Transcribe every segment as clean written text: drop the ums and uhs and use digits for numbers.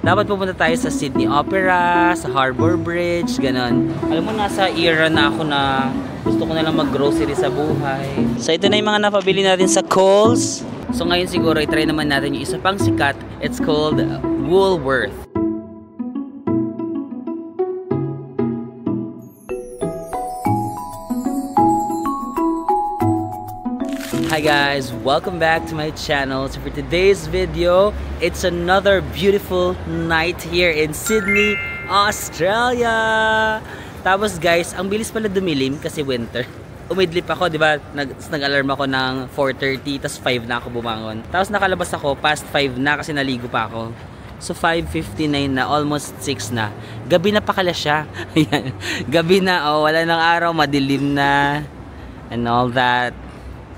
Dapat pupunta tayo sa Sydney Opera, sa Harbour Bridge, ganon. Alam mo, nasa era na ako na gusto ko na lang mag-grocery sa buhay. So ito na yung mga napabili natin sa Coles. So ngayon siguro i-try naman natin yung isa pang sikat. It's called Woolworth. Hi guys, welcome back to my channel. So for today's video, it's another beautiful night here in Sydney, Australia. Tapos guys, ang bilis pala dumilim kasi winter. Umidlip ako, di ba? Nag-alarm ako ng 4:30, tapos 5 na ako bumangon. Tapos nakalabas ako past 5 na kasi naligo pa ako. So 5:59 na, almost 6 na. Gabi na pakala siya. Gabi na, oh, wala ng araw, madilim na. And all that.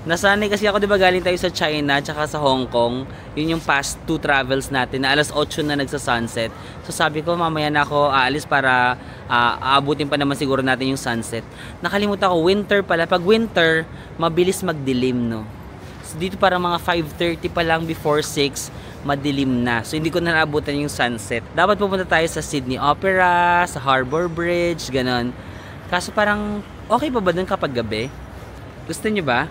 Nasanay kasi ako, di ba, galing tayo sa China tsaka sa Hong Kong. Yun yung past 2 travels natin na alas 8 na nagsa-sunset. So sabi ko, mamaya na ako aalis para aabutin pa naman siguro natin yung sunset. Nakalimutan ko, winter pala. Pag winter, mabilis magdilim, no? So dito parang mga 5:30 pa lang, before 6, madilim na. So hindi ko na naabutan yung sunset. Dapat pupunta tayo sa Sydney Opera, sa Harbour Bridge, ganon. Kaso parang, okay pa ba dun kapag gabi? Gusto nyo ba?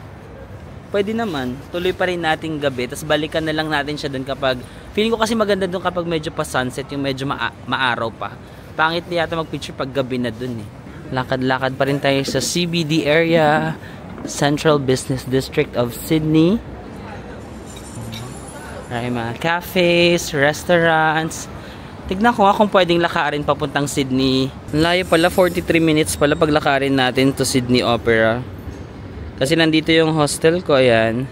Pwede naman, tuloy pa rin nating gabi, tapos balikan na lang natin siya doon kapag, feeling ko kasi maganda doon kapag medyo pa sunset, yung medyo maaraw pa. Pangit na yata mag-picture pag gabi na doon eh. Lakad-lakad pa rin tayo sa CBD area, Central Business District of Sydney. Ay, mga cafes, restaurants. Tignan ko nga kung pwedeng lakarin papuntang Sydney. Layo pala, 43 minutes pala pag lakarin natin to Sydney Opera. Kasi nandito yung hostel ko, ayan.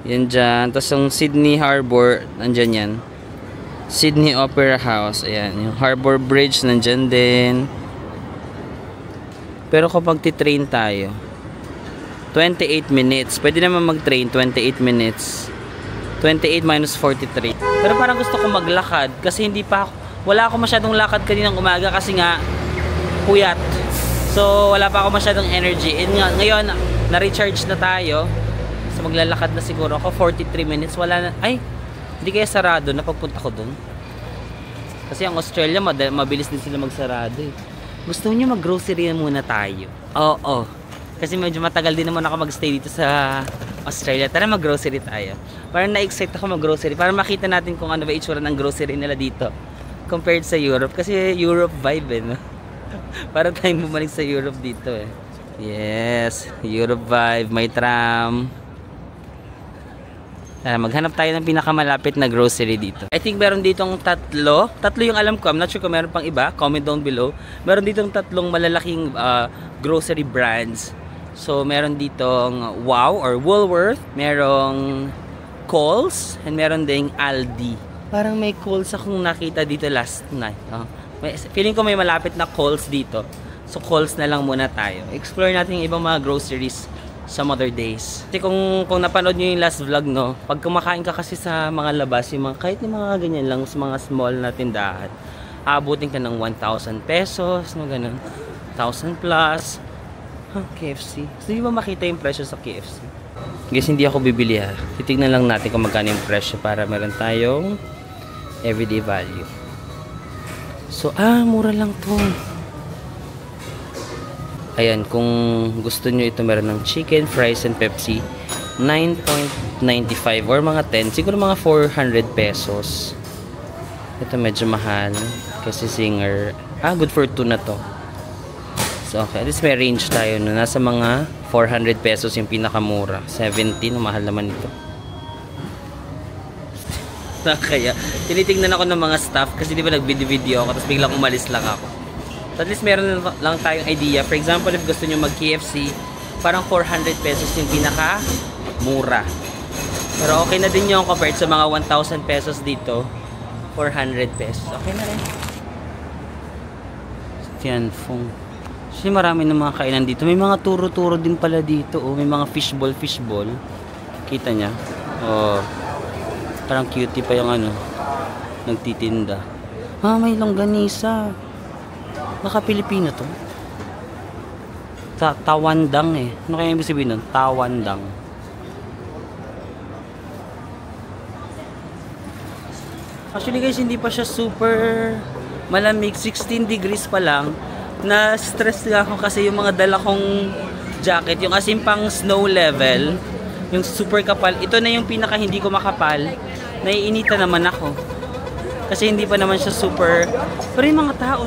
Yan dyan. Tapos yung Sydney Harbour, nandyan yan. Sydney Opera House, ayan. Yung Harbour Bridge, nandyan din. Pero kapag titrain tayo, 28 minutes. Pwede naman mag-train, 28 minutes. 28 minus 43. Pero parang gusto ko maglakad. Kasi hindi pa ako, wala ako masyadong lakad kaninang umaga kasi nga, puyat. So, wala pa ako masyadong energy. And ngayon, na-recharge na tayo. So, maglalakad na siguro ako. 43 minutes. Wala na. Ay, hindi kaya sarado na pagpunta ko dun. Kasi ang Australia, mabilis din sila magsarado eh. Gusto niyo mag-grocery muna tayo? Oo. Kasi medyo matagal din naman ako mag-stay dito sa Australia. Tara, mag-grocery tayo. Parang na-excite ako mag-grocery. Para makita natin kung ano ba itsura ng grocery nila dito. Compared sa Europe. Kasi Europe vibe eh, no? Para tayong bumalik sa Europe dito eh. Yes, Europe vibe, may tram. Maghanap tayo ng pinakamalapit na grocery dito. I think meron ditong tatlo yung alam ko. I'm not sure kung meron pang iba. Comment down below. Meron ditong tatlong malalaking grocery brands. So meron ditong Wow or Woolworth, merong Coles, and meron ding Aldi. Parang may Coles akong nakita dito last night. Feeling ko may malapit na Coles dito. So Coles na lang muna tayo. Explore natin yung ibang mga groceries some other days. Kasi kung napanood nyo yung last vlog, no, pag kumakain ka kasi sa mga labas, yung mga, kahit yung mga ganyan lang, sa mga small na tindahan, aabutin ka ng 1,000 pesos, no, ganun. 1,000 plus. KFC. So di ba makita yung presyo sa KFC? Guys, hindi ako bibili ha. Titignan lang natin kung magkano yung presyo para meron tayong everyday value. So, mura lang to. Ayan, kung gusto nyo ito, meron ng chicken, fries, and Pepsi. 9.95 or mga 10. Siguro mga 400 pesos. Ito medyo mahal. Kasi Singer. Good for 2 na to. So, okay. At least may range tayo. No? Nasa mga 400 pesos yung pinakamura. 17. Mahal naman ito. Kaya tinitingnan ako ng mga staff kasi di ba nag-video ako tapos biglang umalis lang ako. So at least meron lang tayong idea. For example, if gusto nyo mag-KFC, parang 400 pesos yung pinaka mura. Pero okay na din yung compared sa mga 1,000 pesos dito. 400 pesos. Okay na rin. Tianfeng. Kasi marami ng mga kainan dito. May mga turo-turo din pala dito. Oh. May mga fishball. Kita nya. Oh. Parang cutie pa yung nagtitinda. May longganisa. Naka-Pilipino to. Tawandang eh. Ano kaya ibig sabihin nun? Actually guys, hindi pa siya super malamig. 16 degrees pa lang. Na-stress nga ako kasi yung mga dala kong jacket, yung asin pang snow level, yung super kapal. Ito na yung pinaka hindi ko makapal. Naiinita naman ako. Kasi hindi pa naman siya super. Pero yung mga tao,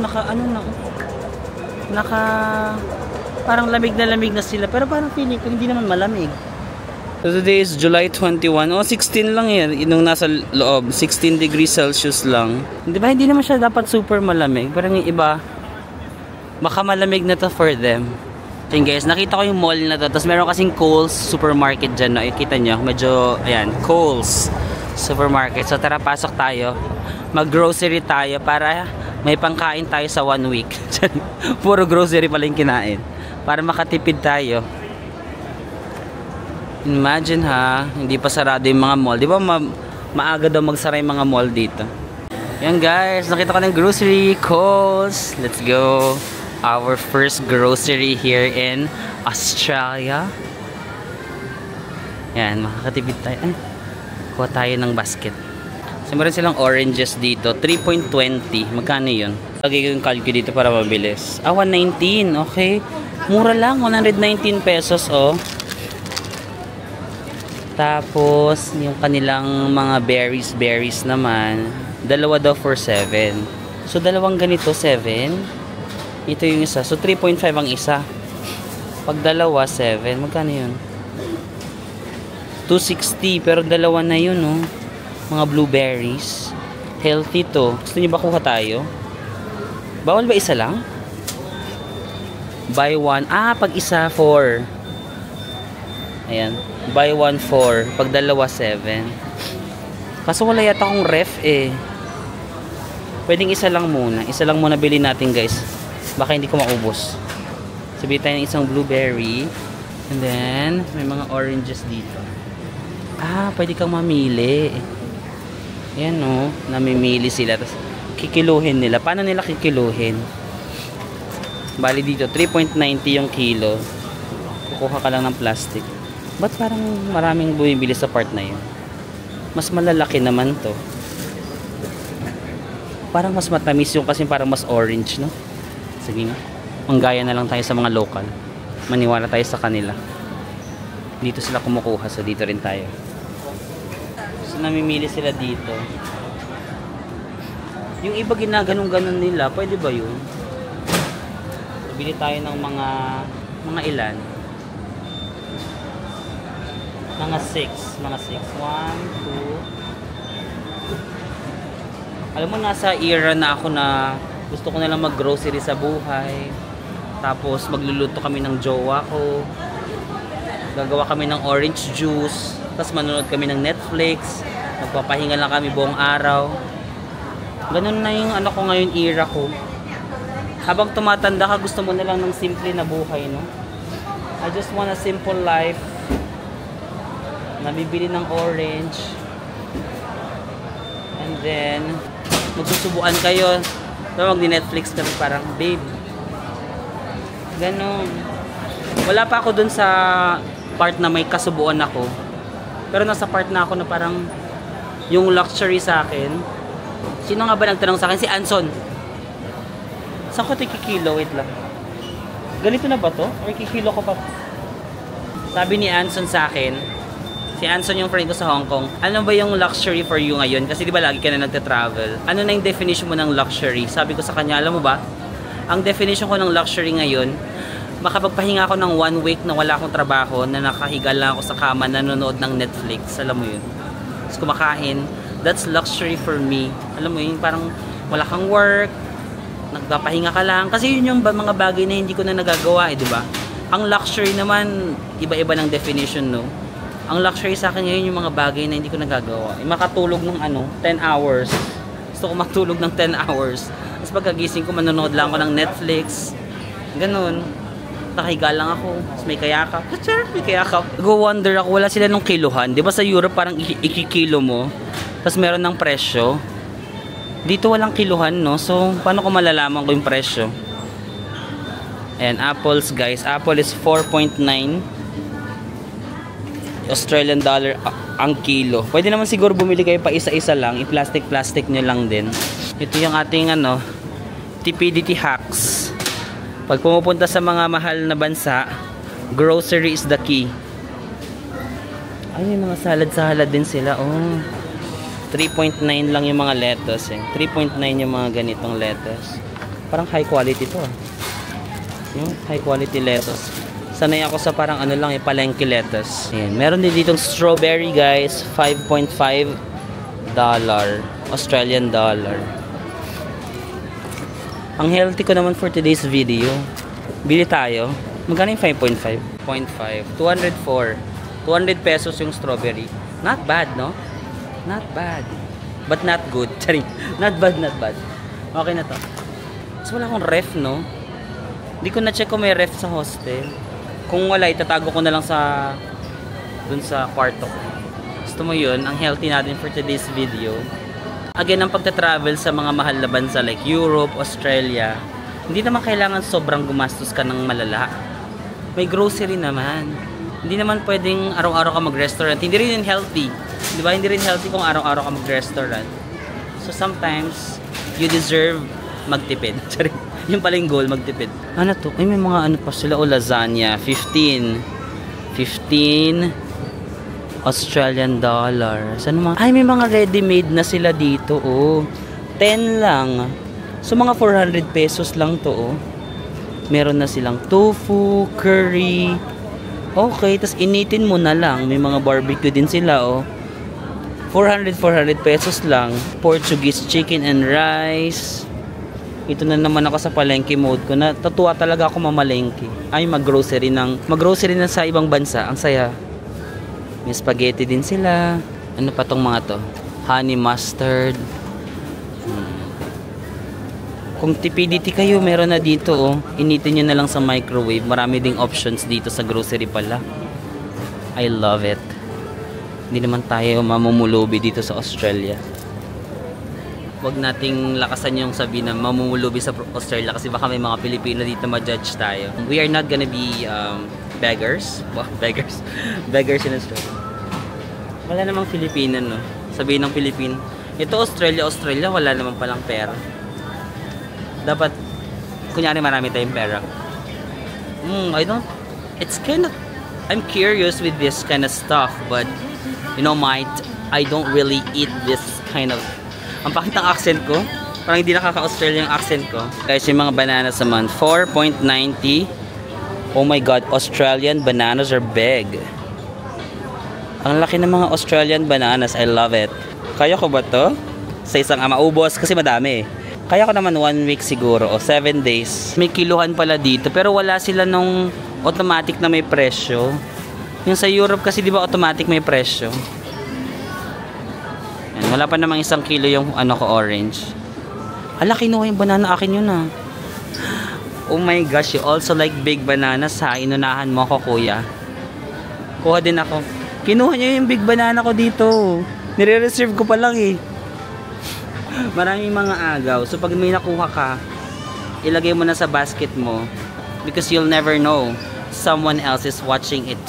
parang lamig na sila. Pero parang feeling ko hindi naman malamig. So today is July 21. 16 lang yan. Yung nasa loob. 16 degrees Celsius lang. Di ba? Hindi naman siya dapat super malamig. Parang yung iba, baka malamig na to for them. So guys, nakita ko yung mall na to. Tapos meron kasing Kohl's supermarket dyan. No? Kita nyo, medyo, ayan, Kohl's supermarket. So tara, pasok tayo. Mag-grocery tayo para may pangkain tayo sa 1 week. Puro grocery pala yung kinain. Para makatipid tayo. Imagine ha, hindi pa sarado yung mga mall. Di ba maaga daw magsara yung mga mall dito. Yan guys, nakita ko ng grocery, Kohl's. Let's go. Our first grocery here in Australia. Yan, makakatipid tayo. Ay, kuha tayo ng basket. So, meron silang oranges dito. 3.20. Magkano yun? Lagay ko yung calculator dito para mabilis. 119. Okay. Mura lang. 119 pesos, oh. Tapos, yung kanilang mga berries naman, dalawa daw for 7. So, dalawang ganito, 7. Ito yung isa. So, 3.5 ang isa. Pag dalawa, 7. Magkano yun? 260. Pero dalawa na yun, no? Mga blueberries. Healthy to. Gusto niyo ba kuha tayo? Bawal ba isa lang? Buy one. Pag isa, 4. Ayan. Buy 1, 4. Pag dalawa, 7. Kaso wala yata akong ref eh. Pwedeng isa lang muna. Isa lang muna bilhin natin guys. Baka hindi ko maubos. Sabi tayo ng isang blueberry. And then, may mga oranges dito. Pwede kang mamili. Ayan o. Namimili sila. Tapos, kikiluhin nila. Paano nila kikiluhin? Bali dito, 3.90 yung kilo. Kukuha ka lang ng plastic. Ba't parang maraming bumibili sa part na yun? Mas malalaki naman to. Parang mas matamis yung kasi parang mas orange, no? Sige nga. Manggaya na lang tayo sa mga local. Maniwala tayo sa kanila. Dito sila kumukuha, so dito rin tayo. So namimili sila dito. Yung iba ginaganong-ganon nila, pwede ba yun? So, bili tayo ng mga ilan? Mga 6. 1, 2. Alam mo, nasa era na ako na gusto ko na lang mag-grocery sa buhay. Tapos magluluto kami ng jowa ko. Gagawa kami ng orange juice. Tapos manonood kami ng Netflix. Magpapahinga lang kami buong araw. Ganun na yung ko ngayon, era ko. Habang tumatanda ka, gusto mo na lang ng simple na buhay, no? I just want a simple life. Nabibili ng orange. And then magsusubuan kayo. Tawag ni Netflix kami parang, babe. Ganon. Wala pa ako dun sa part na may kasubuan ako. Pero nasa part na ako na parang yung luxury sa akin. Sino nga ba nagtanong sa akin? Si Anson. Saan ko ito kikilo? Wait lang. Ganito na ba to? Or kikilo ko pa? Sabi ni Anson sa akin, si Anson yung friend ko sa Hong Kong, ano ba yung luxury for you ngayon? Kasi di ba lagi ka na nagte-travel? Ano na yung definition mo ng luxury? Sabi ko sa kanya, alam mo ba? Ang definition ko ng luxury ngayon, makapagpahinga ako ng 1 week na wala akong trabaho, na nakahiga lang ako sa kama, nanonood ng Netflix. Alam mo yun? Tapos kumakain. That's luxury for me. Alam mo yun? Parang wala kang work, nagpapahinga ka lang. Kasi yun yung mga bagay na hindi ko na nagagawa, di ba? Ang luxury naman, iba-iba ng definition, no? Ang luxury sa akin ngayon yung mga bagay na hindi ko nagagawa. Yung makatulog ng 10 hours. Gusto ko matulog ng 10 hours. Tapos pagkagising ko, manonood lang ako ng Netflix. Ganun. Nakahiga lang ako. Tapos may kayakap. May kayakap. Go wonder ako, wala sila nung kiluhan. Di ba sa Europe parang ikikilo mo? Tapos meron ng presyo. Dito walang kiluhan, no? So, paano ko malalaman ko yung presyo? Ayan, apples guys. Apple is 4.9. Australian dollar ang kilo. Pwede naman siguro bumili kayo pa isa-isa lang. I-plastic nyo lang din. Ito yung ating ano, TPDT hacks. Pag pumupunta sa mga mahal na bansa, grocery is the key. Ay, may mga salad din sila. Oh, 3.9 lang yung mga lettuce eh. 3.9 yung mga ganitong lettuce. Parang high quality to. Yung high quality lettuce. Sanay ako sa parang ano lang, palengke lettuce. Ayan. Meron din ditong strawberry guys, 5.5 Australian dollar. Ang healthy ko naman for today's video. Bili tayo. Magkano yung 5.5? 0.5. 204. 200 pesos yung strawberry. Not bad, no? Not bad. But not good. Charing. Not bad. Okay na to. So, wala akong ref, no? Hindi ko na-check kung may ref sa hostel. Kung wala, itatago ko na lang sa dun sa kwarto ko. Gusto mo yun? Ang healthy natin for today's video. Again, ang pagta-travel sa mga mahal na bansa like Europe, Australia, hindi naman kailangan sobrang gumastos ka ng malala. May grocery naman. Hindi naman pwedeng araw-araw ka mag-restaurant. Hindi rin healthy. Di ba? Hindi rin healthy kung araw-araw ka mag-restaurant. So sometimes, you deserve magtipid. Yung pala yung goal, magtipid. Ano to? Ay, may mga ano pa sila. O, lasagna. 15 Australian dollar. Saan mga? Ay, may mga ready-made na sila dito. Oh. 10 lang. So, mga 400 pesos lang to. Oh. Meron na silang tofu, curry. Okay, tas initin mo na lang. May mga barbecue din sila. Oh. 400 pesos lang. Portuguese chicken and rice. Ito na naman ako sa palengke mode ko. Natuwa talaga ako mamalengke. Ay, mag-grocery na sa ibang bansa. Ang saya. May spaghetti din sila. Ano pa tong mga to? Honey mustard. Kung TPDT kayo, meron na dito. Oh. Initin nyo na lang sa microwave. Marami ding options dito sa grocery pala. I love it. Hindi naman tayo mamumulubi dito sa Australia. Huwag nating lakasan yung sabi na mamumulubi sa Australia kasi baka may mga Pilipino dito ma-judge tayo. We are not gonna be beggars. Well, beggars in Australia. Wala namang Filipino, no? Sabihin ng Pilipino, ito Australia, wala namang palang pera. Dapat, kunyari marami tayong pera. I'm curious with this kind of stuff, but you know, I don't really eat this kind of. Ang pakit ng accent ko, parang hindi nakaka-Australian yung accent ko. Guys, yung mga bananas naman, 4.90. Oh my god, Australian bananas are big. Ang laki ng mga Australian bananas, I love it. Kaya ko ba to? Sa isang maubos kasi madami. Kaya ko naman 1 week siguro o 7 days. May kiluhan pala dito pero wala sila nung automatic na may presyo. Yung sa Europe kasi di ba automatic may presyo. Yan, wala pa namang 1 kilo yung ano ko orange. Hala, kinuha yung banana, akin yun ah. Oh my gosh, you also like big bananas ha? Inunahan mo ko kuya. Kuha din ako. Kinuha niya yung big banana ko dito. Nire-reserve ko pa lang eh. Maraming mga agaw. So pag may nakuha ka, ilagay mo na sa basket mo. Because you'll never know. Someone else is watching it.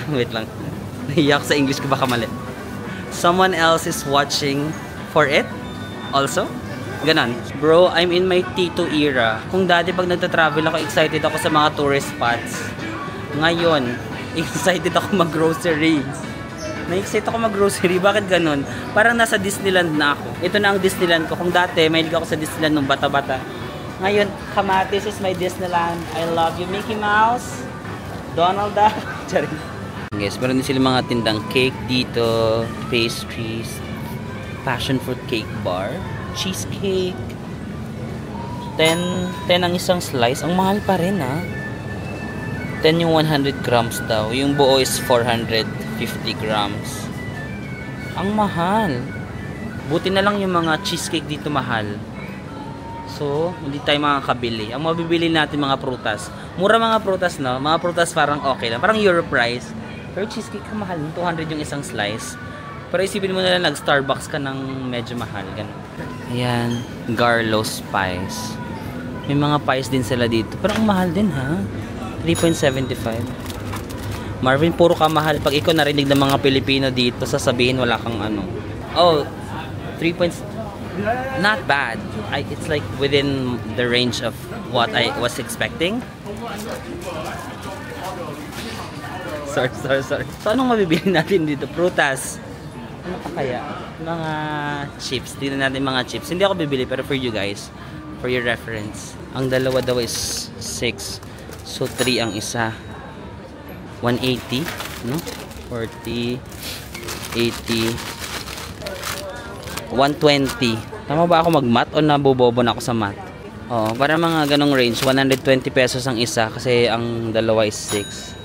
Wait lang. Nahiyak sa English ko baka mali. Someone else is watching for it also. Ganon. Bro, I'm in my T2 era. Kung dati pag nagta-travel ako, excited ako sa mga tourist spots. Ngayon, excited ako mag-grocery. Na-excite ako mag-grocery. Bakit ganon? Parang nasa Disneyland na ako. Ito na ang Disneyland ko. Kung dati, mahilig ako sa Disneyland nung bata-bata. Ngayon, Kamatis is my Disneyland. I love you, Mickey Mouse. Donald Duck. Charing. Guys, meron din sila mga tindang cake dito. Pastries. Passion fruit cake bar. Cheesecake. 10 ang isang slice. Ang mahal pa rin ha. 10 yung 100 grams daw. Yung buo is 450 grams. Ang mahal. Buti na lang yung mga cheesecake dito mahal. So, hindi tayo makakabili. Ang mabibili natin mga prutas. Mura mga prutas, no? Mga prutas parang okay lang. Parang Euro price. Pero cheesecake ka mahal. 200 yung isang slice. Pero isipin mo na lang, nag-Starbucks ka ng medyo mahal. Ganun. Ayan. Garlo's Pies. May mga pies din sila dito. Pero ang mahal din, ha? 3.75. Marvin, puro ka mahal. Pag ikaw narinig ng mga Pilipino dito, sasabihin wala kang ano. Oh, 3 points. Not bad. It's like within the range of what I was expecting. Sorry. So, anong mabibili natin dito? Prutas. Ano pa kaya? Mga chips. Tingnan natin mga chips. Hindi ako bibili, pero for you guys, for your reference. Ang dalawa daw is 6. So, 3 ang isa. 180, no? 40, 80, 120. Tama ba ako mag-math o nabobobo na ako sa math? Oo, para mga ganong range, 120 pesos ang isa kasi ang dalawa is 6.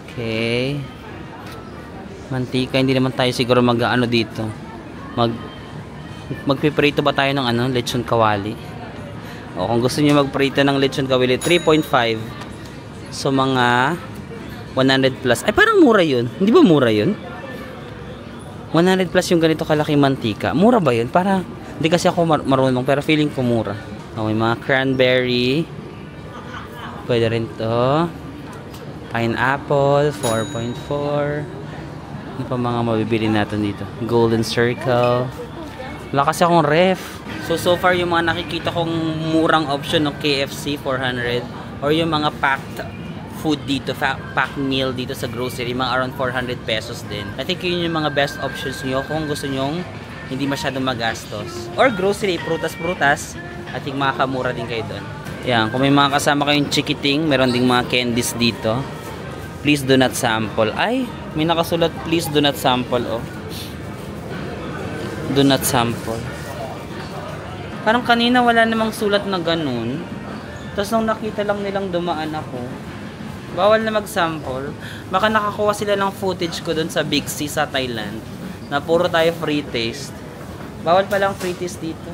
Okay. Mantika, hindi naman tayo siguro mag-ano dito. Magpiprito ba tayo ng ano, lechon kawali? O kung gusto niyo magprito ng lechon kawali, 3.5. So mga 100 plus. Ay parang mura 'yun. Hindi ba mura 'yun? 100 plus yung ganito kalaki mantika. Mura ba 'yun? Para hindi kasi ako marunong pero feeling ko mura. O, may mga cranberry. Pwede rin 'to. Pineapple 4.4. Ano pa mga mabibili natin dito? Golden Circle. Wala kasi akong ref. So far yung mga nakikita kong murang option ng KFC 400 or yung mga packed food dito, packed meal dito sa grocery, mga around 400 pesos din. I think yun yung mga best options nyo kung gusto nyong hindi masyadong magastos. Or grocery, prutas, I think makakamura din kayo doon. Yan, kung may mga kasama kayong chikiting, meron ding mga candies dito. Please do not sample. Ay, may nakasulat, please do not sample, oh. Do not sample. Parang kanina wala namang sulat na ganun. Tapos nung nakita lang nilang dumaan ako, bawal na mag-sample. Baka nakakuha sila ng footage ko dun sa Big C sa Thailand na puro tayo free taste. Bawal palang free taste dito.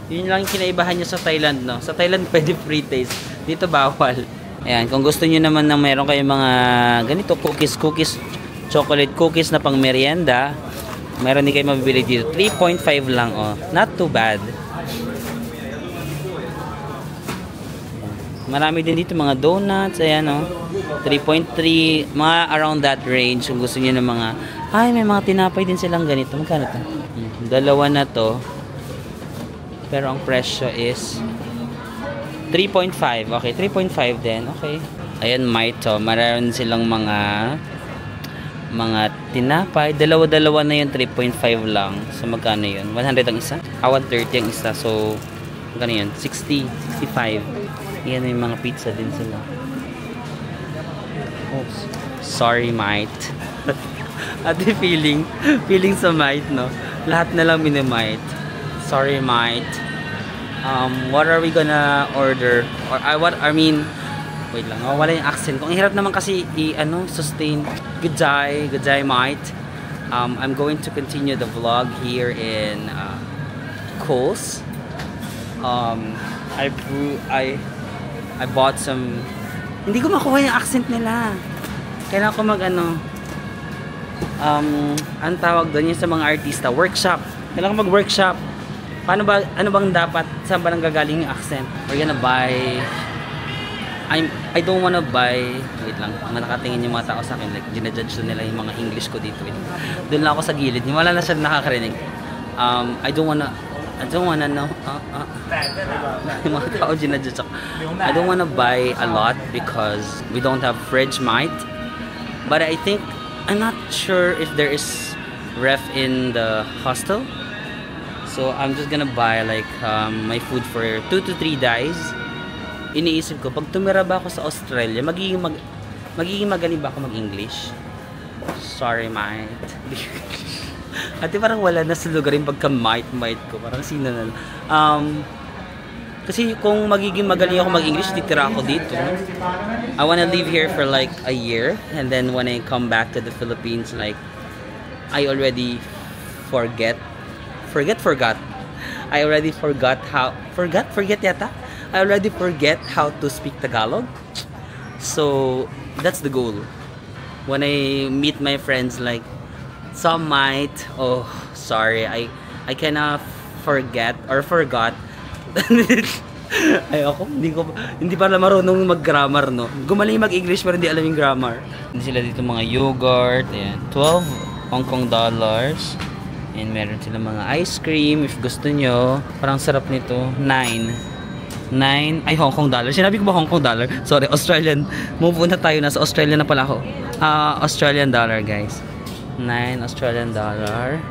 Yun lang yung kinaibahan nyo sa Thailand, no? Sa Thailand pwede free taste. Dito bawal. Ayan, kung gusto nyo naman na mayroon kayong mga ganito, cookies, chocolate cookies na pang merienda, meron din kayo mabibili dito. 3.5 lang, oh. Not too bad. Marami din dito mga donuts. Ayan, oh. 3.3. Mga around that range. Kung gusto niyo ng mga... Ay, may mga tinapay din silang ganito. Magkano to? Dalawa na to. Pero ang presyo is 3.5. Okay, 3.5 din. Okay. Ayan, Mito. Meron silang mga tinapay. Dalawa-dalawa na yun. 3.5 lang. So, magkano yun? 100 ang isa? 130 ang isa. So, magkano yun? 60, 65. Yan, may mga pizza din sila. Oh, sorry, mate. Ate, feeling sa mate, no? Lahat na lang minimite. Sorry, mate. What are we gonna order? Or wait lang, wala yung accent. Kung hirap naman kasi sustain. Good day, mate. I'm going to continue the vlog here in Coles. I bought some. Hindi ko makuha yung accent nila. Kailangan ko ang tawag doon yung sa mga artista, workshop. Kailangan ko mag-workshop. Ano bang dapat, saan ba nang gagaling yung accent? We're gonna buy, I don't wanna buy, wait lang, nakatingin yung mga tao sa akin, like, ginajudge nila yung mga English ko dito. Doon lang ako sa gilid, wala na siya nakakarinig. I don't wanna know, yung mga tao ginajudge ako. I don't wanna buy a lot because we don't have fridge, mate. But I think, I'm not sure if there is ref in the hostel. So I'm just gonna buy like my food for 2 to 3 days. Iniisip ko, pag tumira ba ako sa Australia, magiging magaling ba ako mag-English? Sorry, mate. Ate, parang wala na sa lugar yung pagka-mate ko. Parang sino na. Kasi kung magiging magaling ako mag-English, titira ako dito. I wanna live here for like a year. And then when I come back to the Philippines, like, I already forget. I already forgot how... Forget yata? I already forget how to speak Tagalog. So, that's the goal. When I meet my friends, like, some might... Oh, sorry. I kinda forgot Ay ako, hindi pala marunong mag-grammar, no? Gumaling mag-English pero hindi alam yung grammar. Hindi sila dito mga yogurt, ayan. 12 Hong Kong dollars. And meron sila mga ice cream if gusto nyo. Parang sarap nito. 9 ay Hong Kong dollar. Sinabi ko ba Hong Kong dollar? Sorry, Australian. Move on na tayo. Nasa Australia na pala ako. Australian dollar, guys. 9 Australian dollar.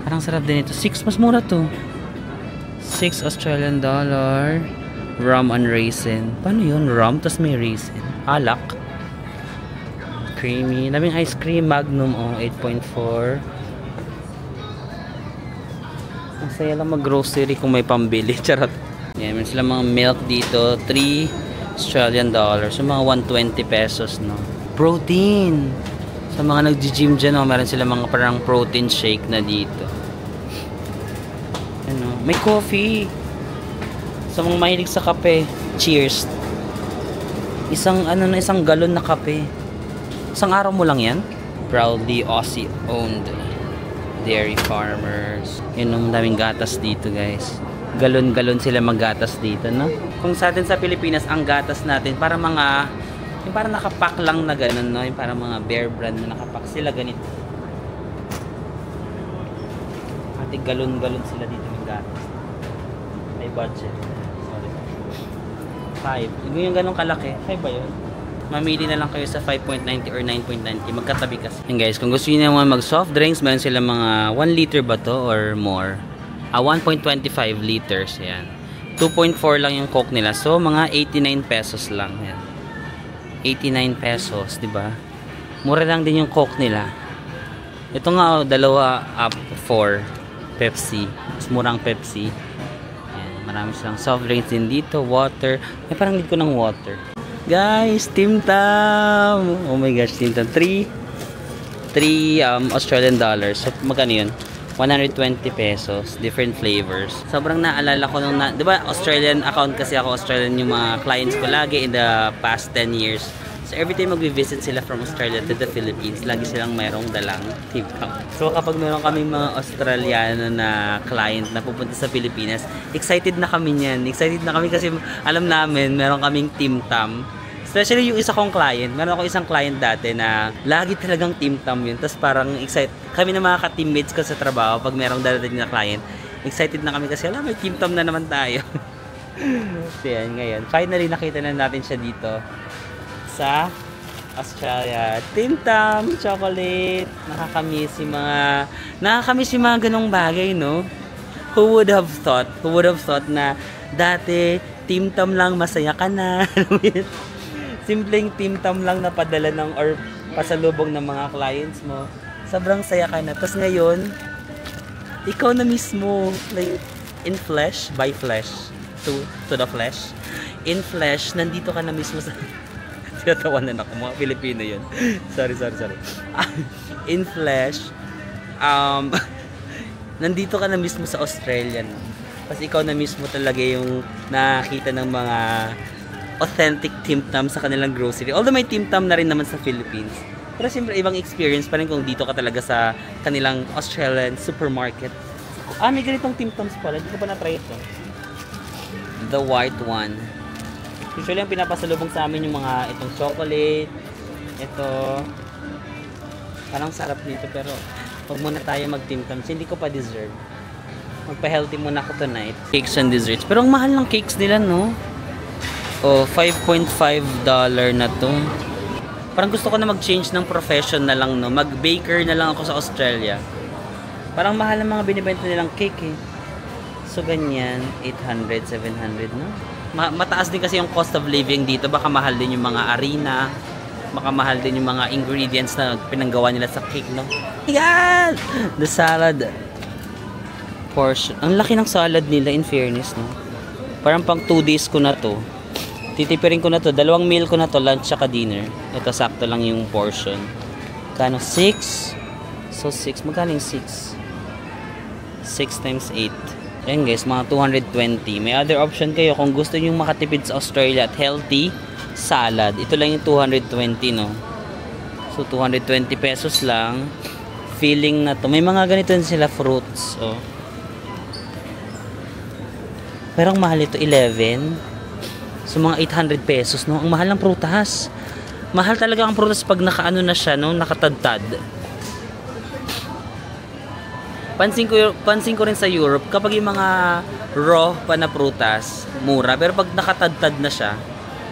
Parang sarap din ito. 6, mas mura to. 6 Australian dollar. Rum and raisin. Paano yun? Rum, tas may raisin. Alak. Creamy. Daming ice cream. Magnum, 8.4. Ang saya lang mag-grocery kung may pambili. Charot. Yan, meron sila mga milk dito. 3 Australian dollars. So, mga 120 pesos, no? Protein. Sa mga nag-gym dyan, no? Meron sila mga parang protein shake na dito. Ano? May coffee. Sa mga mahilig sa kape. Cheers. Isang galon na kape. Isang araw mo lang yan? Proudly Aussie owned. Dairy farmers. Yun, daming gatas dito, guys. Galon-galon sila maggatas dito, no? Kung sa atin sa Pilipinas, ang gatas natin para mga yung parang nakapack lang na ganun, no? Yung parang mga Bear brand na nakapack sila ganito. Ate galon-galon sila dito ng gatas. May budget. Sorry. 5. Yung ganun kalaki. 5 ba yun? Mamili na lang kayo sa 5.90 or 9.90. Magkatabi kasi. And guys, kung gusto niyo naman mag soft drinks, meron sila mga 1 liter ba to or more. 1.25 liters. Yan. 2.4 lang yung Coke nila. So, mga 89 pesos lang. Yan. 89 pesos, di ba? Mura lang din yung Coke nila. Ito nga, dalawa up 4 Pepsi. Mas murang Pepsi. Yan. Marami silang soft drinks din dito. Water. May parang need ko ng water. Guys, Tim Tam. Oh my gosh, Tim Tam. 3 Australian dollars. So, magkano yun? 120 pesos. Different flavors. Sobrang naalala ko nung, di ba, Australian account kasi ako. Australian yung mga clients ko lagi in the past 10 years. So, every time mag-visit sila from Australia to the Philippines, lagi silang mayroong dalang Tim Tam. So, kapag meron kaming mga Australiano na client na pupunta sa Pilipinas, excited na kami niyan. Excited na kami kasi alam namin, meron kaming Tim Tam. Especially yung isa kong client. Meron ako isang client dati na lagi talagang Tim Tam yun. Tapos parang excited. Kami na mga ka-teammates ko sa trabaho, pag merong dadating na client, excited na kami kasi, alam, may Tim Tam na naman tayo. So, yan, ngayon. Finally, nakita na natin siya dito sa Australia. Tim Tam chocolate. Nakakamiss yung mga ganong bagay, no? Who would have thought na dati Tim Tam lang masaya ka na. Simpleng Tim Tam lang na padala ng or pasalubong ng mga clients mo. Sobrang saya ka na. Tapos ngayon, ikaw na mismo, like in flesh, by flesh to the flesh. In flesh, nandito ka na mismo sa tinatawanan ako, mga Pilipino yun. Sorry. In flesh, nandito ka na mismo sa Australia, no? Kasi ikaw na mismo talaga yung nakita ng mga authentic Tim Tam sa kanilang grocery. Although may Tim Tam na rin naman sa Philippines. Pero siyempre ibang experience pa rin kung dito ka talaga sa kanilang Australian supermarket. May ganitong Tim Tams pala. Hindi ko pa na-try ito. The white one. Usually ang pinapasalubong sa amin yung mga itong chocolate. Ito. Parang sarap nito pero huwag muna tayo mag-Tim Tams. Hindi ko pa deserve. Magpa-healthy muna ako tonight. Cakes and desserts. Pero ang mahal ng cakes nila, no? Oh, $5.5 na to. Parang gusto ko na mag-change ng profession na lang, no? Mag-baker na lang ako sa Australia. Parang mahal ang mga binibenta nilang cake, eh. So, ganyan. 800, 700, no? Mataas din kasi yung cost of living dito. Baka mahal din yung mga arena. Baka mahal din yung mga ingredients na pinanggawa nila sa cake, no? Yan! The salad portion. Ang laki ng salad nila, in fairness, no? Parang pang 2 days ko na to. Titipirin ko na to. 2 meal ko na to, lunch saka dinner. Ito, sakto lang yung portion. Kano? 6? So, 6. Magkano yung 6? 6 times 8. Ayan guys, mga 220. May other option kayo kung gusto nyo makatipid sa Australia at healthy salad. Ito lang yung 220, no? So, 220 pesos lang. Feeling na to. May mga ganito sila fruits. Oh. Pero ang mahal ito, 11. So, mga 800 pesos, no? Ang mahal ng prutas. Mahal talaga ang prutas pag nakaano na siya, no? Nakatadtad. Pansin ko rin sa Europe, kapag yung mga raw pa na prutas, mura. Pero pag nakatadtad na siya,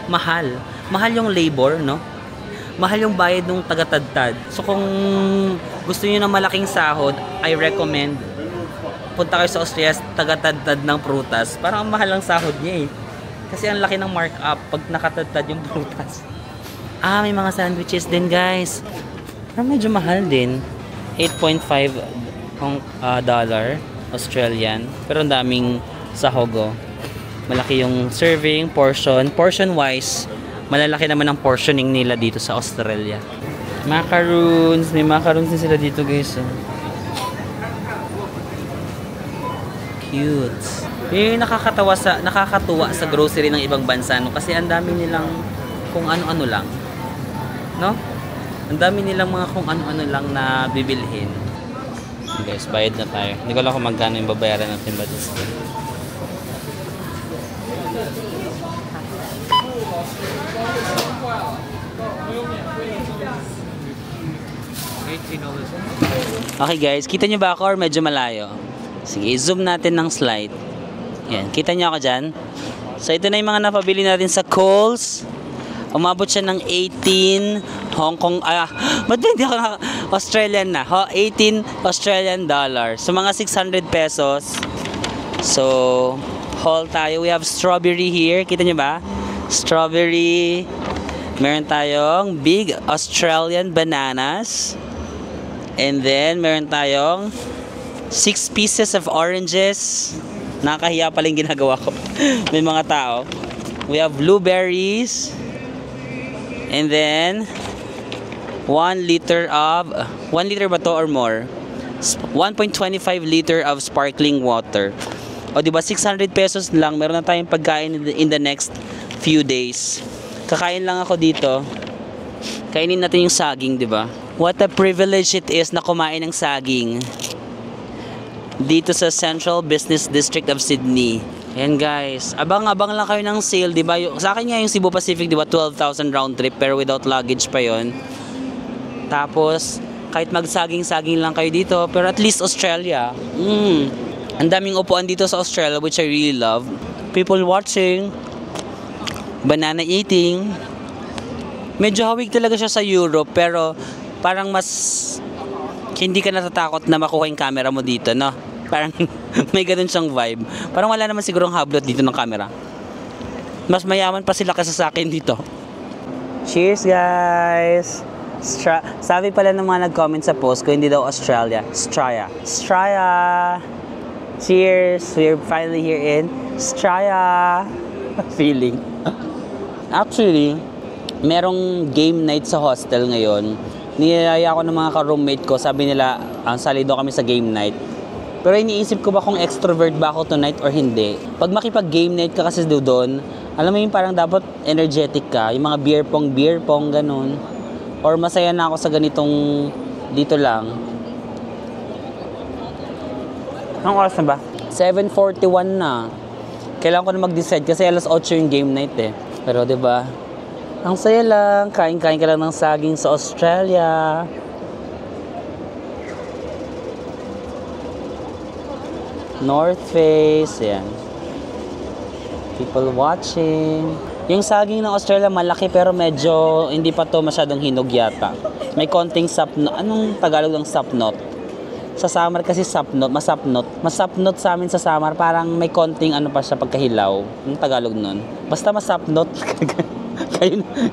mahal. Mahal yung labor, no? Mahal yung bayad ng tagatadtad. So, kung gusto niyo ng malaking sahod, I recommend punta kayo sa Austria, tagatadtad ng prutas. Parang mahal ang sahod niya eh. Kasi ang laki ng markup pag nakatadtad yung prutas. May mga sandwiches din, guys. Parang medyo mahal din. 8.5 dollar Australian. Pero ang daming sahog. Malaki yung serving, portion. Portion-wise, malalaki naman ang portioning nila dito sa Australia. Macaroons. May macaroons din sila dito, guys. Cute. Yung nakakatuwa sa grocery ng ibang bansa, no? Kasi ang dami nilang kung ano-ano lang. No? Ang dami nilang mga kung ano-ano lang na bibilhin. Guys, bayad na tayo. Hindi ko lang kung magkano yung babayaran natin ba this day. Okay guys, kita nyo ba ako or medyo malayo? Sige, zoom natin ng slide. Yan, kita nyo ako dyan? So ito na yung mga napabili natin sa Coles. Umabot siya ng 18 Hong Kong, ba't hindi ako Australian na? 18 Australian dollars. So mga 600 pesos. So, haul tayo. We have strawberry here. Kita nyo ba? Strawberry. Meron tayong big Australian bananas. And then, meron tayong 6 pieces of oranges. Nakakahiya pala yung ginagawa ko. May mga tao. We have blueberries. And then 1 liter ba to or more? 1.25 liter of sparkling water. O diba 600 pesos lang, meron na tayong pagkain in the next few days. Kakain lang ako dito. Kainin natin yung saging, diba? What a privilege it is na kumain ng saging dito sa Central Business District of Sydney. Ayan guys, abang-abang lang kayo ng sale, diba? Sa akin nga yung Cebu Pacific, diba? 12,000 round trip, pero without luggage pa yon. Tapos, kahit magsaging-saging lang kayo dito, pero at least Australia. Ang daming upuan dito sa Australia, which I really love. People watching, banana eating. Medyo hawig talaga siya sa Europe, pero parang mas hindi ka natatakot na makuha yung camera mo dito, no? Parang may ganun siyang vibe. Parang wala naman sigurong hablot dito ng camera. Mas mayaman pa sila kasi sa akin dito. Cheers guys! Sabi pala ng mga nag-comment sa post ko, hindi daw Australia. Australia. Australia! Cheers! We're finally here in Australia! Feeling. Actually, merong game night sa hostel ngayon. Niyaya ako ng mga ka-roommate ko. Sabi nila, salido kami sa game night. Pero iniisip ko ba kung extrovert ba ako tonight or hindi. Pag makipag-game night ka kasi doon, alam mo yung parang dapat energetic ka. Yung mga beer pong, ganun. Or masaya na ako sa ganitong dito lang. Anong oras na ba? 7:41 na. Kailangan ko na mag-decide kasi alas 8 yung game night eh. Pero 'di ba? Ang saya lang, kain-kain ka lang ng saging sa Australia. North Face, yan. People watching. Yung saging ng Australia malaki pero medyo hindi pa to masyadong hinog yata. May konting sapnot. Anong Tagalog ng sapnot? Sa Samar kasi sapnot, masapnot. Masapnot sa amin sa Samar, parang may konting ano pa siya pagkahilaw. Anong Tagalog nun? Basta masapnot.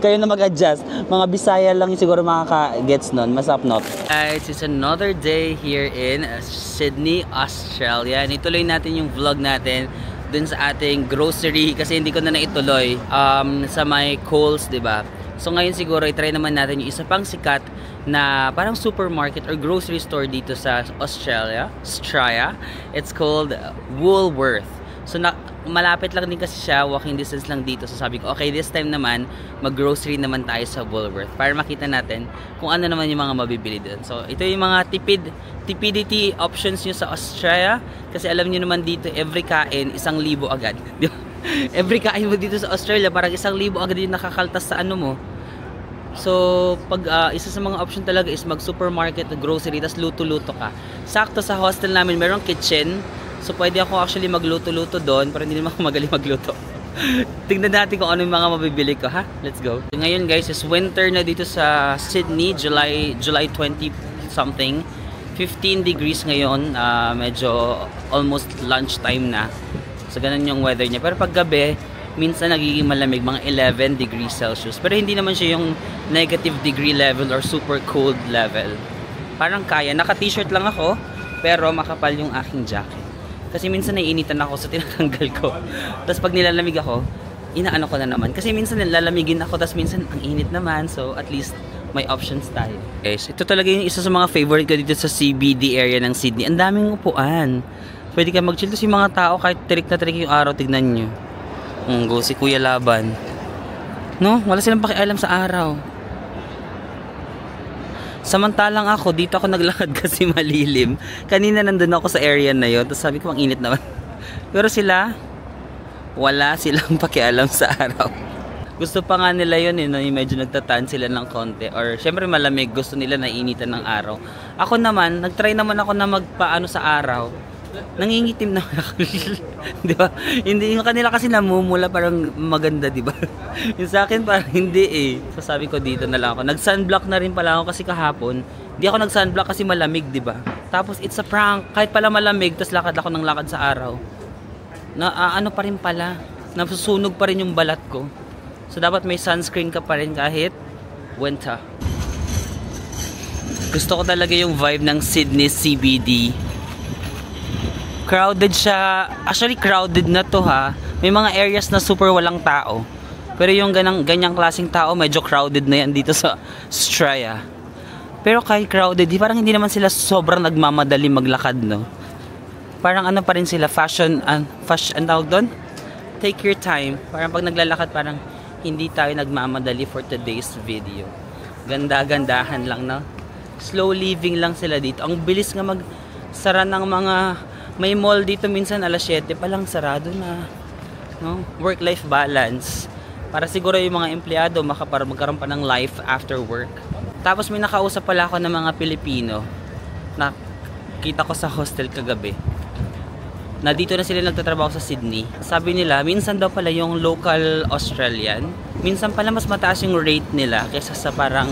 kayo na mag-adjust. Mga Bisaya lang yung siguro makaka-gets nun. Masapnot. Guys, it's another day here in Sydney, Australia. And ituloy natin yung vlog natin dun sa ating grocery kasi hindi ko na naituloy sa my Coles, diba? So ngayon siguro i-try naman natin yung isa pang sikat na parang supermarket or grocery store dito sa Australia. It's called Woolworth. So malapit lang din kasi siya, walking distance lang dito. So sabi ko, okay, this time naman mag-grocery naman tayo sa Woolworth para makita natin kung ano naman yung mga mabibili doon. So ito yung mga tipidity options nyo sa Australia, kasi alam niyo naman dito every kain 1,000 agad. Di ba? Every kain mo dito sa Australia parang 1,000 agad yung nakakaltas sa ano mo. So, pag isa sa mga option talaga is mag-supermarket, grocery, tas luto-luto ka. Sakto sa hostel namin, merong kitchen. So, pwede ako actually magluto-luto doon, pero hindi naman ako magaling magluto. Tingnan natin kung ano yung mga mabibili ko, ha? Let's go. Ngayon guys, is winter na dito sa Sydney, July 20 something. 15 degrees ngayon, medyo almost lunchtime na. So, ganun yung weather niya. Pero pag gabi, minsan nagiging malamig, mga 11 degrees Celsius. Pero hindi naman siya yung negative degree level or super cold level. Parang kaya. Naka-t-shirt lang ako, pero makapal yung aking jacket. Kasi minsan naiinitan ako, so tinatanggal ko. Tapos pag nilalamig ako, inaano ko na naman. Kasi minsan nilalamigin ako, tapos minsan ang init naman. So at least may options tayo. Guys, ito talaga yung isa sa mga favorite ko dito sa CBD area ng Sydney. Ang daming upuan. Pwede ka mag-chill. Tapos yung mga tao, kahit tirik na tirik yung araw, tignan nyo. Go si Kuya Laban. No? Wala silang pakialam sa araw. Samantalang ako, dito ako naglakad kasi malilim. Kanina nandun ako sa area na yun. Tapos sabi ko, ang init naman. Pero sila, wala silang pakialam sa araw. Gusto pa nga nila yun, no? Medyo nagtatan sila ng konti. Or syempre malamig, gusto nila na initan ng araw. Ako naman, nagtry naman ako na magpaano sa araw. Nangingitim na ako. Di ba? Hindi yung kanila kasi namumula parang maganda, di ba? Yung sa akin parang hindi eh. So sabi ko dito na lang ako. Nag-sunblock na rin pala ako kasi kahapon. Di ako nag-sunblock kasi malamig, di ba? Tapos it's a prank. Kahit pala malamig, tapos lakad ako ng lakad sa araw. Na ano pa rin pala. Nasusunog pa rin yung balat ko. So dapat may sunscreen ka pa rin kahit winter. Gusto ko talaga yung vibe ng Sydney CBD. Crowded siya. Actually, crowded na to ha. May mga areas na super walang tao. Pero yung ganyang klaseng tao, medyo crowded na yan dito sa Australia. Pero kahit crowded, parang hindi naman sila sobrang nagmamadali maglakad, no? Parang ano pa rin sila, fashion tawag doon? Take your time. Parang pag naglalakad, parang hindi tayo nagmamadali for today's video. Ganda-gandahan lang, no? Slow living lang sila dito. Ang bilis nga magsara ng mga... May mall dito minsan alas 7 pa lang sarado na, no? Work-life balance. Para siguro yung mga empleyado magkaroon pa ng life after work. Tapos may nakausap pala ako ng mga Pilipino na kita ko sa hostel kagabi. Na dito na sila nagtatrabaho sa Sydney. Sabi nila, minsan daw pala yung local Australian, minsan pala mas mataas yung rate nila kaysa sa parang,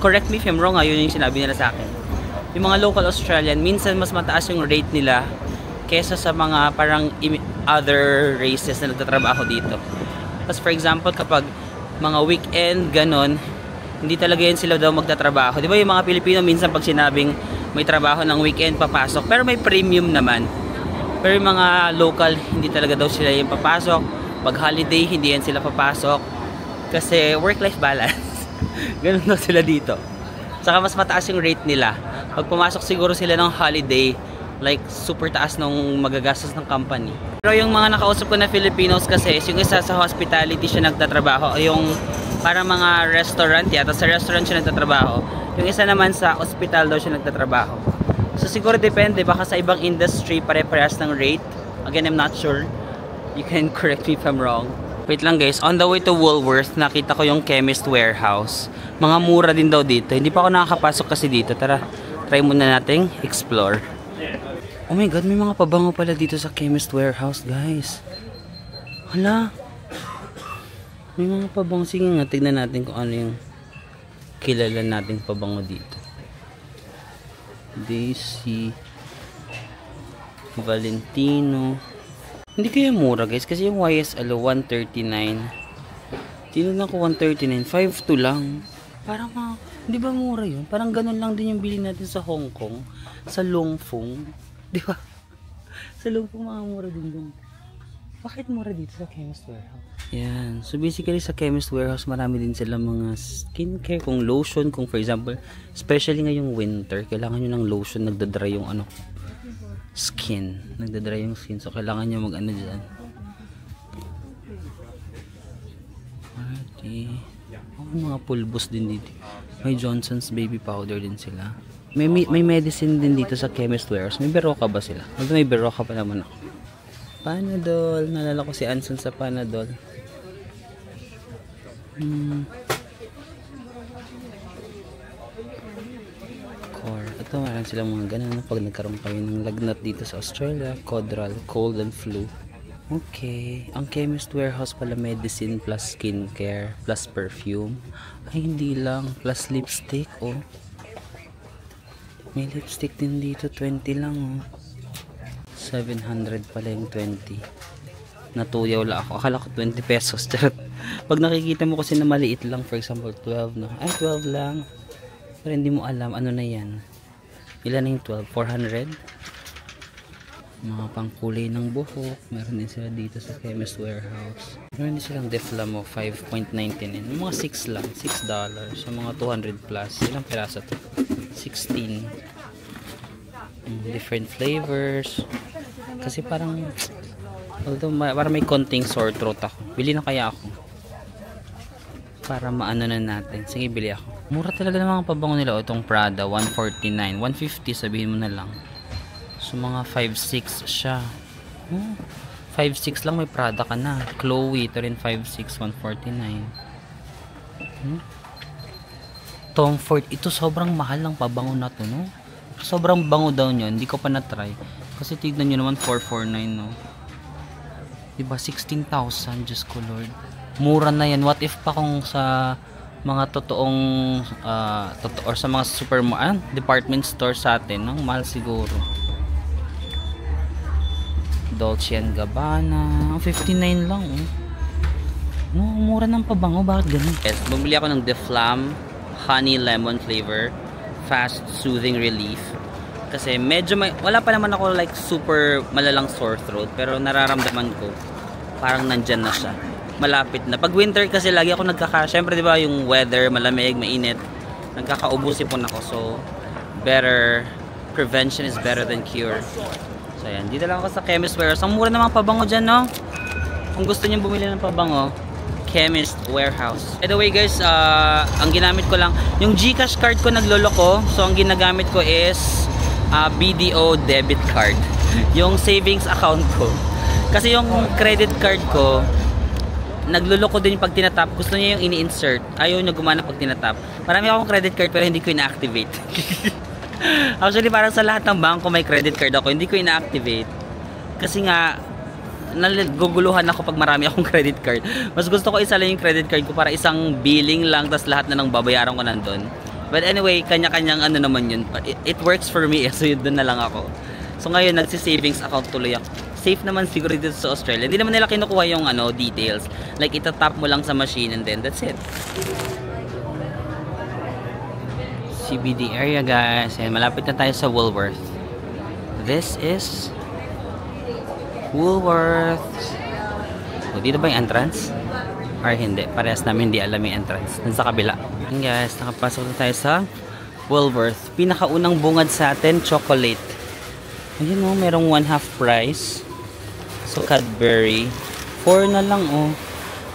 correct me if I'm wrong, yun yung sinabi nila sa akin. Yung mga local Australian, minsan mas mataas yung rate nila kesa sa mga parang other races na nagtatrabaho dito. Tapos for example, kapag mga weekend, ganon, hindi talaga yan sila daw magtatrabaho. Di ba yung mga Pilipino, minsan pag sinabing may trabaho ng weekend, papasok. Pero may premium naman. Pero yung mga local, hindi talaga daw sila yung papasok. Pag holiday, hindi yan sila papasok. Kasi work-life balance. Ganon daw sila dito. Saka mas mataas yung rate nila. Pag pumasok siguro sila ng holiday, like super taas nung magagastos ng company. Pero yung mga nakausap ko na Filipinos kasi, yung isa sa hospitality siya nagtatrabaho, yung para mga restaurant yata, sa restaurant siya nagtatrabaho. Yung isa naman sa hospital daw siya nagtatrabaho. So siguro depende, baka sa ibang industry pare-parehas ng rate. Again, I'm not sure. You can correct me if I'm wrong. Wait lang guys, on the way to Woolworth, nakita ko yung Chemist Warehouse. Mga mura din daw dito. Hindi pa ako nakakapasok kasi dito. Tara, try muna nating explore. Oh my god, may mga pabango pala dito sa Chemist Warehouse, guys. Hala. May mga pabango. Sige nga, tignan natin kung ano yung kilala nating pabango dito. Daisy, Valentino. Hindi kaya mura guys, kasi yung YSL 139. Tinignan ko 139, 5.2 lang. Parang di ba mura yun? Parang ganun lang din yung bili natin sa Hong Kong, sa Long Fong. Di ba? Sa Long Fong mga mura din dun. Bakit mura dito sa Chemist Warehouse? Yan. So basically sa Chemist Warehouse, marami din sila mga skincare, kung lotion, kung for example, especially ngayong winter, kailangan nyo ng lotion, nagdadry yung ano. skin. Nagdadry yung skin. So, kailangan nyo mag ano dyan. Mga pulbos din dito. May Johnson's baby powder din sila. May medicine din dito sa chemist wares. May Berocca ba sila? Although may Berocca pa naman ako. Panadol. Nalala ko si Anson sa Panadol. Core. Ito meron silang mga ganun pag nagkaroon kayo ng lagnat dito sa Australia. Codral, cold and flu. Okay. Ang chemist warehouse pala medicine plus skincare plus perfume. Ay hindi lang. Plus lipstick. Oh. May lipstick din dito. 20 lang. Oh. 700 pala yung 20. Natuyaw lang ako. Akala ko 20 pesos. Pag nakikita mo kasi na maliit lang. For example 12. No? Ay 12 lang. Pero hindi mo alam. Ano na yan? Ilan na yung 12? 400? Mga pangkulay ng buhok. Meron din sila dito sa chemist warehouse. Meron din silang Deflamo 5.99. Mga 6 lang. $6. Sa mga 200 plus. Ilang piraso to? 16. Different flavors. Kasi parang although parang may konting sore throat ako. Bili na kaya ako. Para maano na natin. Sige, bili ako. Mura talaga ng mga pabango nila. O, itong Prada, 149. 150 sabihin mo na lang. So mga 5.6 siya. 5.6 lang may Prada ka na. Chloe, ito rin 5.6, 149. Tom Ford, ito sobrang mahal ng pabango na to, no? Sobrang bango daw nyo, hindi ko pa na-try. Kasi tignan nyo naman 449, no? Diba 16,000, Diyos ko Lord. Mura na yan. What if pa kung sa mga totoong or sa mga department store sa atin, no? Mahal siguro. Dolce & Gabbana 59 lang no, mura ng pabango, bakit ganun? Yes, bumili ako ng Deflam honey lemon flavor, fast soothing relief, kasi medyo wala pa naman ako like super malalang sore throat, pero nararamdaman ko parang nandyan na siya, malapit na. Pag winter kasi lagi ako syempre diba yung weather, malamig, mainit, nagkakaubusipon ako, so better prevention is better than cure. So ayan, dito lang ako sa chemist warehouse. Ang mura namang pabango dyan, no? Kung gusto niyo bumili ng pabango, chemist warehouse. By the way guys, ang ginamit ko lang, yung GCash card ko nagloloko. So ang ginagamit ko is BDO debit card. Yung savings account ko. Kasi yung credit card ko, nagloloko din pag tinatap. Gusto niya yung ini-insert. Ayaw niya gumana pag tinatap. Marami akong credit card pero hindi ko ina-activate. Actually, parang sa lahat ng bangko may credit card ako, hindi ko ina-activate. Kasi nga, naguguluhan ako pag marami akong credit card. Mas gusto ko isa lang yung credit card ko para isang billing lang, tas lahat na ng babayaran ko nandun. But anyway, kanya-kanyang ano naman yun. It works for me, so yun dun na lang ako. So ngayon, nagsi-savings account tuloy ako. Safe naman siguro dito sa Australia. Hindi naman nila kinukuha yung details. Like, itatap mo lang sa machine and then that's it. CBD area guys, and malapit na tayo sa Woolworth. This is Woolworth. So, dito ba yung entrance? Or hindi? Parehas namin hindi alam yung entrance. Nasa kabila. And guys, nakapasok na tayo sa Woolworth. Pinakaunang bungad sa atin, chocolate. Ayun o, merong 1/2 price. So Cadbury 4 na lang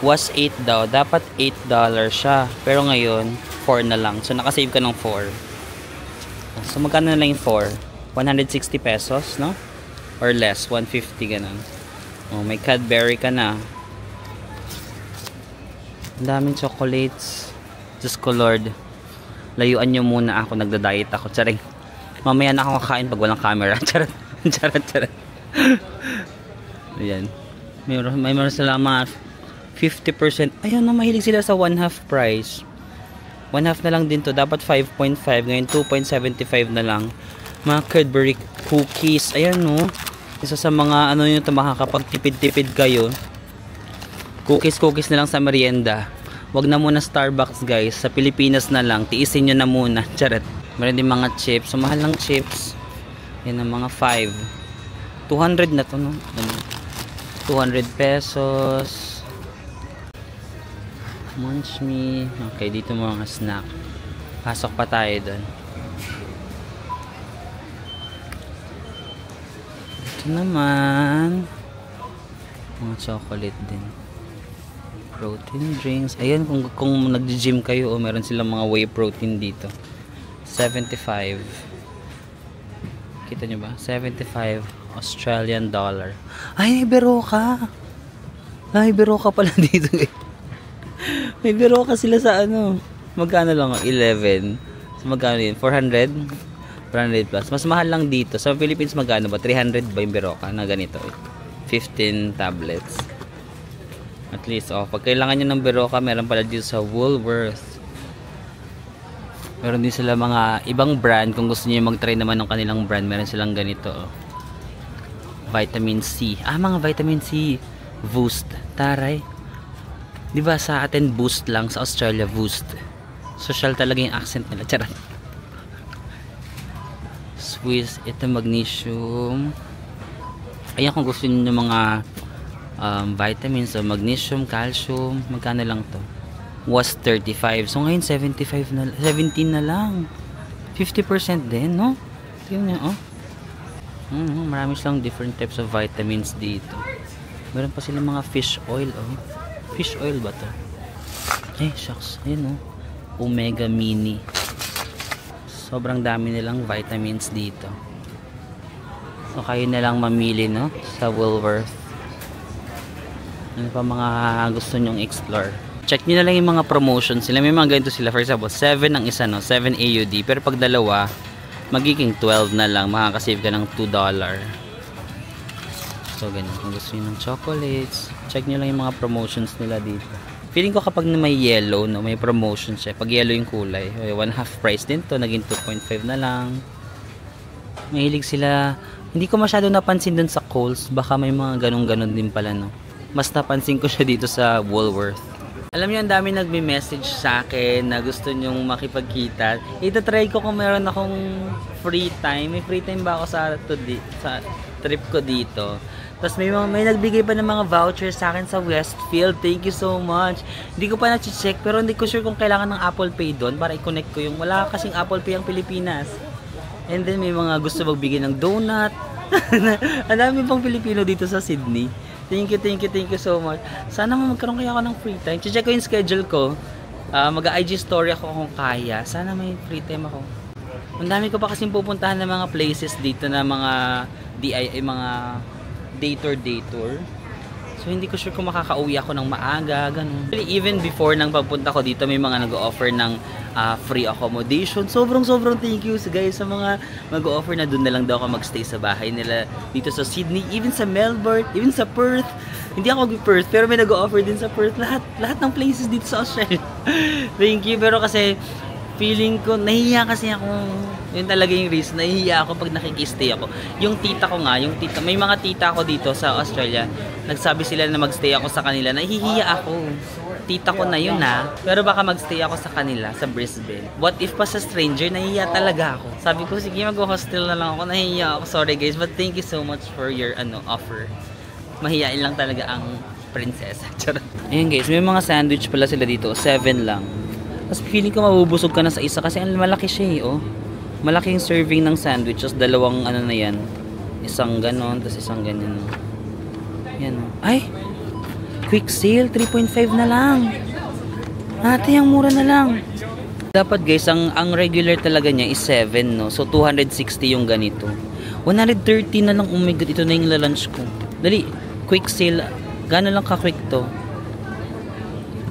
was 8 daw, dapat $8 siya, pero ngayon 4 na lang, so nakasave ka ng 4. So magkano na lang yung 4? 160 pesos, no? Or less, 150 ganun. May Cadbury ka na. Ang daming chocolates. Diyos ko Lord, layuan nyo muna ako, nagda-diet ako. Charing, mamaya na ako kakain pag walang camera. Charot, charot. Ayan, may meron sila mga 50%. Ayun na, mahilig sila sa 1/2 price. 1/2 na lang din to, dapat 5.5, ngayon 2.75 na lang. Mga Cadbury cookies, ayan no, isa sa mga ano yun, makakapagtipid-tipid kayo. Cookies na lang sa merienda. Wag na muna Starbucks guys, sa Pilipinas na lang, tiisin nyo na muna. Charot. Meron din mga chips, so mahal ng chips. Yan ang mga 5 200 na to, no? 200 pesos. Munch me. Okay, dito mga snack. Pasok pa tayo doon. Ito naman, mga chocolate din. Protein drinks. Ayan, kung nag-gym kayo, meron silang mga whey protein dito. 75. Kita nyo ba? 75 Australian dollar. Ay, may Berocca. Ay, Berocca pala dito. May Berocca sila sa ano. Magkano lang? 11. So, magkano yun? 400? 400 plus. Mas mahal lang dito. Sa Philippines, magkano ba? 300 ba yung Berocca na ganito? 15 tablets. At least, pag kailangan nyo ng Berocca, meron pala dito sa Woolworth. Meron din sila mga ibang brand. Kung gusto nyo mag-try naman ng kanilang brand, meron silang ganito. Vitamin C. Mga vitamin C. Boost. Taray. Diba sa atin boost lang, sa Australia boost. Social talaga yung accent nila. Charot. Swiss. Ito magnesium. Ayan kung gusto nyo ng mga vitamins, so magnesium, calcium, magkano lang to? Was 35. So ngayon 75 na, 17 na lang. 50% din, no? Tingnan niyo, marami silang different types of vitamins dito. Meron pa silang mga fish oil, Fish oil ba to? Eh, shucks. Ayun, Omega Mini. Sobrang dami nilang vitamins dito. So kayo na lang mamili, no? Sa Woolworth. Ano pa mga gusto nyong explore? Check nyo na lang yung mga promotions sila. May mga ganito sila. For example, 7 ang isa, 7 AUD. Pero pag dalawa, magiging 12 na lang. Makakasave ka ng $2. So, ganyan. Kung gusto nyo ng chocolates, check nyo lang yung mga promotions nila dito. Feeling ko kapag may yellow, may promotion siya. Pag yellow yung kulay, 1/2 price din to. Naging 2.5 na lang. Mahilig sila. Hindi ko masyado napansin dun sa Coles. Baka may mga ganun-ganun din pala, no? Mas napansin ko siya dito sa Woolworth. Alam niyo, ang dami nagme-message sa akin na gusto nyong makipagkita. Ito-try ko kung meron akong free time. May free time ba ako sa trip ko dito? Tapos may nagbigay pa ng mga vouchers sa akin sa Westfield. Thank you so much. Hindi ko pa na-check pero hindi ko sure kung kailangan ng Apple Pay doon para i-connect ko yung wala kasing Apple Pay ang Pilipinas. And then may mga gusto magbigay ng donut. Ang dami pang Pilipino dito sa Sydney. Thank you so much. Sana magkaroon kaya ako ng free time. Check ko yung schedule ko. Mag-IG story ako kung kaya. Sana may free time ako. Ang dami ko pa kasing pupuntahan ng mga places dito na mga DIY, mga day tour. So hindi ko sure kung makakauwi ako ng maaga, ganun. Even before nang pagpunta ko dito, may mga nag-o-offer ng free accommodation. Sobrang thank you guys sa mga mag-o-offer na doon na lang daw ako magstay sa bahay nila dito sa Sydney, even sa Melbourne, even sa Perth. Hindi ako mag-Perth, pero may nag-o-offer din sa Perth. Lahat ng places dito sa Australia. Thank you, pero kasi feeling ko, nahihiya kasi ako. Yun talaga yung reason. Nahihiya ako pag nakikistay ako. Yung tita ko nga, may mga tita ako dito sa Australia. Nagsabi sila na magstay ako sa kanila. Nahihiya ako. Tita ko na yun pero baka magstay ako sa kanila, sa Brisbane. What if pa sa stranger, nahihiya talaga ako. Sabi ko, sige mag-hostel na lang ako. Nahihiya ako. Sorry guys, but thank you so much for your offer. Mahihiyain lang talaga ang princess. Ayun guys, may mga sandwich pala sila dito. 7 lang. Tapos feeling ko mabubusog ka na sa isa kasi malaki siya Malaki yung serving ng sandwich. Tapos dalawang na yan. Isang ganon, tapos isang ganyan. Yan Ay! Quick sale, 3.5 na lang. Ate, ang mura na lang. Dapat guys, ang regular talaga niya is 7, no? So 260 yung ganito. 130 na lang. Oh my god, ito na yung lunch ko. Dali, quick sale. Gano'n lang ka-quick to?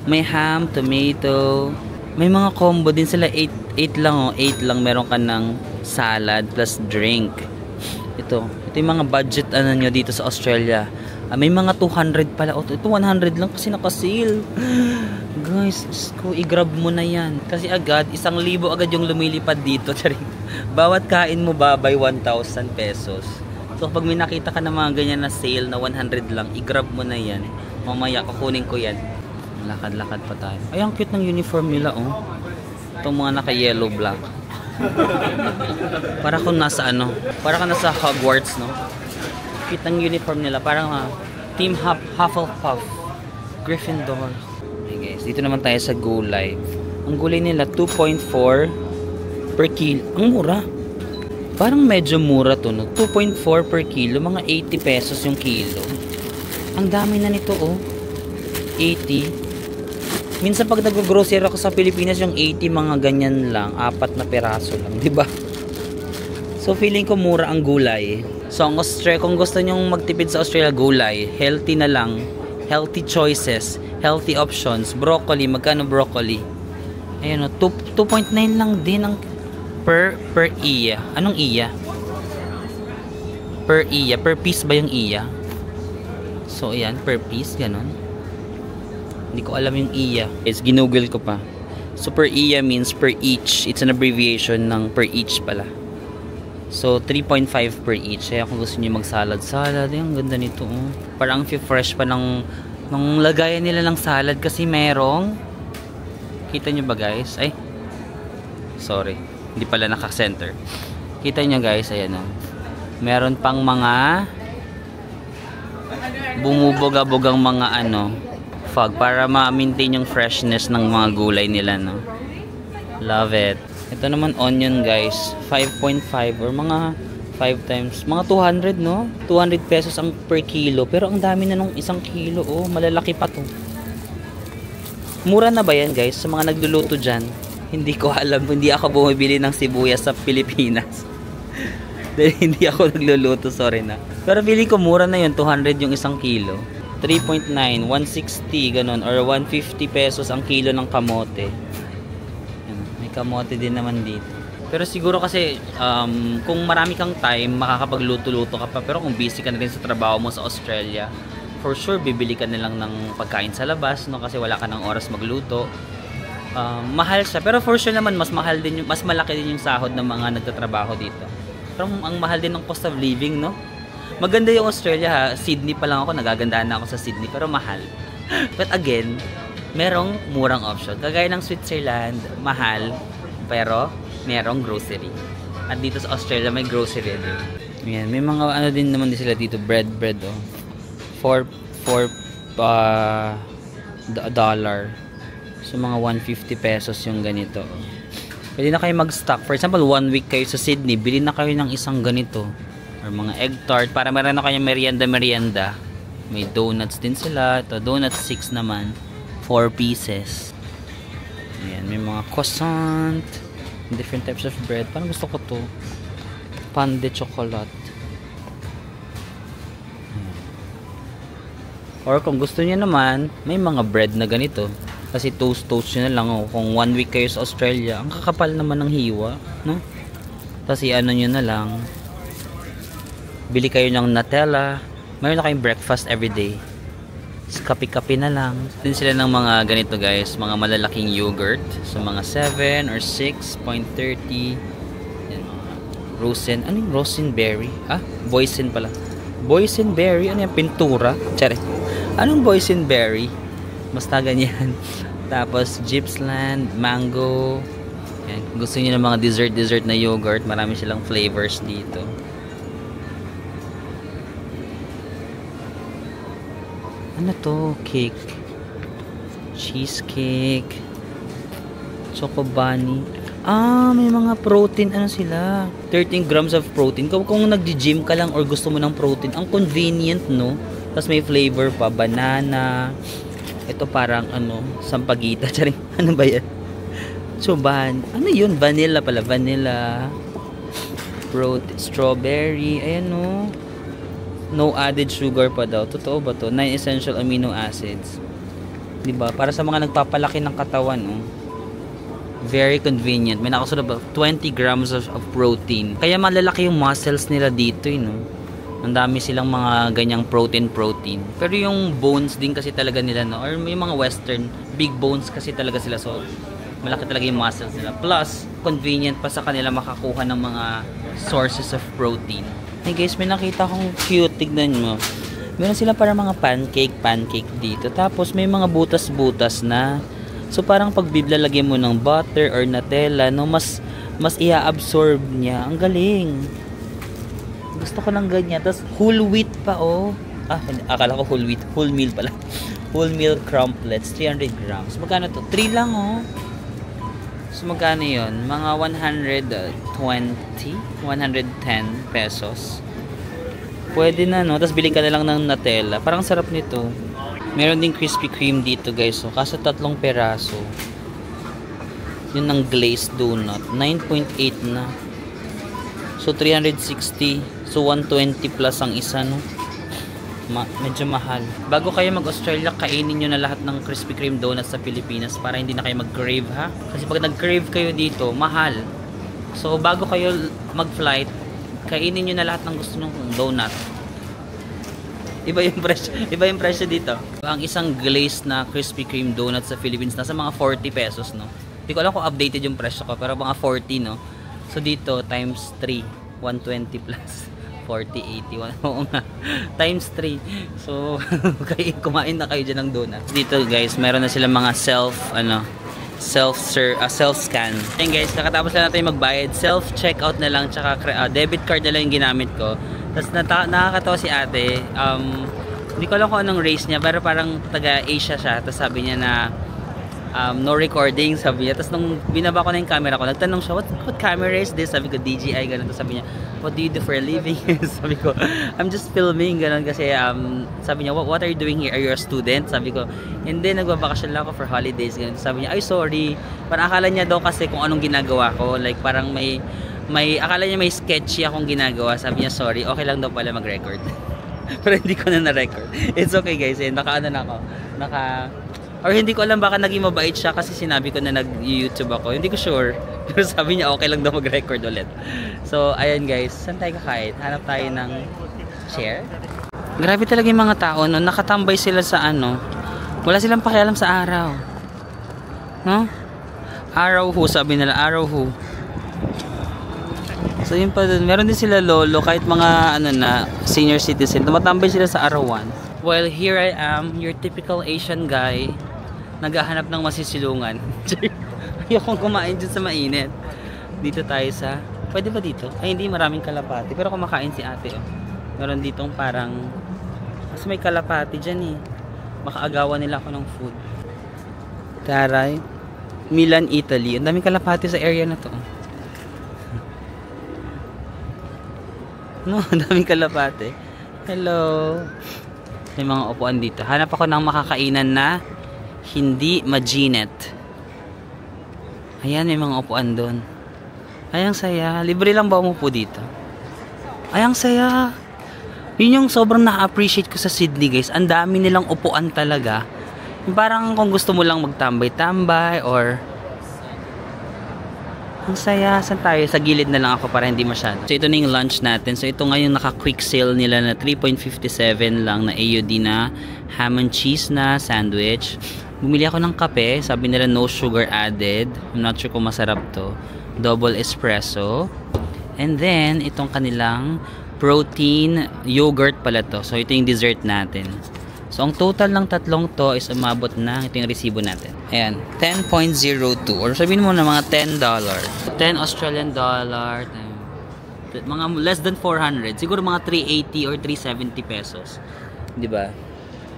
May ham, tomato. May mga combo din sila. 8 lang 8 lang. Meron ka ng salad plus drink. Ito yung mga budget nyo dito sa Australia. May mga 200 pala. Ito 100 lang kasi naka-sale. Guys, i-grab mo na yan. Kasi agad, 1,000 agad yung lumilipad dito. Bawat kain mo babay 1,000 pesos. So pag may nakita ka na mga ganyan na sale na 100 lang, i-grab mo na yan. Mamaya kukunin ko yan. Lakad-lakad pa tayo. Ay, ang cute ng uniform nila Itong mga naka-yellow black. Para kung nasa para kung nasa Hogwarts, no? Cute ng uniform nila. Parang Team Hufflepuff. Gryffindor. Okay guys, dito naman tayo sa gulay. Ang gulay nila 2.4 per kilo. Ang mura. Parang medyo mura to, no? 2.4 per kilo, mga 80 pesos yung kilo. Ang dami na nito, oh. 80. Minsan pag nag-grocery ako sa Pilipinas, yung 80 mga ganyan lang, 4 na peraso lang, di ba? So feeling ko mura ang gulay. So ang Australia, kung gusto nyong magtipid sa Australia gulay, healthy na lang, healthy choices, healthy options. Broccoli, magkano broccoli? Ayun, oh, 2.9 lang din ang per iya. Anong iya? Per iya, per piece ba yung iya? So ayan, per piece, ganun. Hindi ko alam yung iya. Is ginugol ko pa. So per iya means per each. It's an abbreviation ng per each pala. So 3.5 per each. Kaya kung gusto niyo mag-salad-salad, ang ganda nito. Oh. Parang fresh pa ng lagayan nila ng salad kasi merong, kita niyo ba guys? Ay, sorry. Hindi pala naka-center. Kita nyo guys, ayan o. Meron pang mga bumubuga-bugang mga fog para ma-maintain yung freshness ng mga gulay nila, no. Love it. Ito naman onion guys, 5.5 or mga 5 times, mga 200, no. 200 pesos ang per kilo. Pero ang dami na nung isang kilo, oh. Malalaki pa to. Mura na ba yan guys sa mga nagluluto dyan? Hindi ko alam, hindi ako bumibili ng sibuyas sa Pilipinas. Dahil hindi ako nagluluto, sorry na. Pero feeling ko mura na yun, 200 yung isang kilo. 3.9, 160, ganun, or 150 pesos ang kilo ng kamote. May kamote din naman dito. Pero siguro kasi, kung marami kang time, makakapagluto-luto ka pa. Pero kung busy ka na rin sa trabaho mo sa Australia, for sure, bibili ka na lang ng pagkain sa labas, no? Kasi wala ka ng oras magluto. Mahal siya, pero for sure naman mas mahal din mas malaki din yung sahod ng mga nagtatrabaho dito. Pero ang mahal din ng cost of living, no? Maganda yung Australia ha. Sydney pa lang ako, nagagandahan na ako sa Sydney, pero mahal. But again, merong murang option. Kagaya ng Switzerland, mahal, pero merong grocery. At dito sa Australia may grocery din. Ayan, may mga din naman din sila dito, bread oh. For dollar. So mga 150 pesos yung ganito. Pwede na kayo mag-stock. For example, 1 week kayo sa Sydney, bili na kayo ng isang ganito. Or mga egg tart para meron na kayong merienda. May donuts din sila. Ito, donuts 6 naman. 4 pieces. Ayan, may mga croissant. Different types of bread. Parang gusto ko to. Pan de chocolate. Or kung gusto niyo naman, may mga bread na ganito. Kasi toast nyo na lang, oh. Kung 1 week kayo sa Australia, ang kakapal naman ng hiwa, no? Kasi ano nyo na lang, bili kayo ng Nutella, mayroon na kayong breakfast everyday. Kape-kape na lang. Din sila ng mga ganito guys, mga malalaking yogurt. So mga 7 or 6.30. Yan, mga Rosen, ano yung Rosenberry? Boysen pala. Boysenberry, ano yung pintura? Charet. Anong Boysenberry? Basta ganyan. Tapos Gippsland, mango. Yan. Gusto niyo ng mga dessert na yogurt, marami silang flavors dito. Ano to? Cake, cheesecake, choco bunny. May mga protein, ano sila, 13 grams of protein. Kung nag-gym ka lang or gusto mo ng protein, ang convenient, no? Tapos may flavor pa, banana. Ito parang sampagita. Charing, ano ba yan? Choban. Ano yun? Vanilla pala. Vanilla. Strawberry. Ayan, no? No added sugar pa daw. Totoo ba to? 9 essential amino acids. Diba? Para sa mga nagpapalaki ng katawan, oh. Very convenient. May nakasunod ba? 20 grams of protein. Kaya malalaki yung muscles nila dito, no? Ang dami silang mga ganyang protein. Pero yung bones din kasi talaga nila, no? Or yung mga western, big bones kasi talaga sila. So, malaki talaga yung muscles nila. Plus, convenient pa sa kanila makakuha ng mga sources of protein. Hey guys, may nakita akong cute. Tignan mo. Meron sila para mga pancake dito. Tapos, may mga butas-butas na. So, parang pag biblalagyan mo ng butter or Nutella, no? Mas i-absorb niya. Ang galing. Gusto ko ng ganyan. Tapos whole wheat pa, oh. Akala ko whole wheat. Whole meal pala. Whole meal crumplets. 300 grams. Magkano to? 3 lang, oh. So, magkano yun? Mga 110 pesos. Pwede na, no? Tapos, bilhin ka na lang ng Nutella. Parang sarap nito. Meron din Krispy Kreme dito, guys. So, kaso 3 peraso. Yun ang glazed donut. 9.8 na. So, 360. So, 120 plus ang isa, no? Medyo mahal. Bago kayo mag-Australia, kainin nyo na lahat ng Krispy Kreme donuts sa Pilipinas para hindi na kayo mag-crave, ha? Kasi pag nag-crave kayo dito, mahal. So, bago kayo mag-flight, kainin nyo na lahat ng gusto nyong donut. Iba yung presyo dito. Ang isang glazed na Krispy Kreme donut sa Philippines, nasa mga 40 pesos, no? Hindi ko alam kung updated yung presyo ko, pero mga 40, no? So, dito, times 3, 120 plus. 40, 81. Oo nga. Times 3. So, kumain na kayo dyan ng donuts. Dito, guys, meron na silang mga self-scan. Ayan, guys, nakatapos lang natin magbayad. Self-checkout na lang, tsaka debit card na lang yung ginamit ko. Tapos, nakakatawa si ate. Hindi ko alam kung anong race niya, pero parang taga-Asia siya. Tapos, sabi niya na, no recording, sabi niya. Tapos nung binaba ko na yung camera ko, nagtanong siya, what camera is this? Sabi ko, DJI, ganun. Tapos sabi niya, what do you do for a living? Sabi ko, I'm just filming, ganun. Kasi sabi niya, what are you doing here? Are you a student? Sabi ko, hindi, nagbabakasyon lang ako for holidays, ganun. Sabi niya, ay sorry. Parang akala niya daw kasi kung anong ginagawa ko. Like parang akala niya may sketchy akong ginagawa. Sabi niya, sorry, okay lang daw pala mag-record. Pero hindi ko na na-record. It's okay, guys. Naka-ano na ako. Or hindi ko alam, baka naging mabait siya kasi sinabi ko na nag-YouTube ako. Hindi ko sure. Pero sabi niya okay lang daw mag-record ulit. So, ayan guys. Saan tayo kakain? Hanap tayo ng chair. Grabe talaga yung mga tao, no? Nakatambay sila sa ano. Wala silang pakialam sa araw. No? Araw ho, sabi nila. Araw ho. So, yun pa dun. Meron din sila lolo, kahit mga senior citizen. Tumatambay sila sa arawan. Well, here I am, your typical Asian guy. Naghahanap ng masisilungan. Ayokong kumain dyan sa mainit. Dito tayo sa... Pwede ba dito? Ay, hindi, maraming kalapati. Pero kumakain si ate, oh. Meron ditong parang... Mas may kalapati dyan, eh. Makaagawan nila ako ng food. Taray. Milan, Italy. Ang daming kalapati sa area na to. No, ang daming kalapati. Hello. May mga upuan dito. Hanap ako ng makakainan na hindi maginit. Ayan, may mga upuan doon. Ay, ang saya. Libre lang ba umupo dito? Ay, ang saya. Yun yung sobrang na-appreciate ko sa Sydney, guys. Ang dami nilang upuan talaga. Yung parang kung gusto mo lang magtambay-tambay or... Ang saya. Saan tayo? Sa gilid na lang ako para hindi masyado. So, ito na yung lunch natin. So, ito ngayon naka-quick sale nila na 3.57 lang na AUD na ham and cheese na sandwich. Bumili ako ng kape. Sabi nila no sugar added. I'm not sure kung masarap to. Double espresso. And then, itong kanilang protein yogurt pala to. So, ito yung dessert natin. So, ang total ng tatlong to is umabot na, ito yung resibo natin. Ayan, 10.02 or sabihin mo na mga $10. 10 Australian dollar, mga less than 400. Siguro mga 380 or 370 pesos. Diba?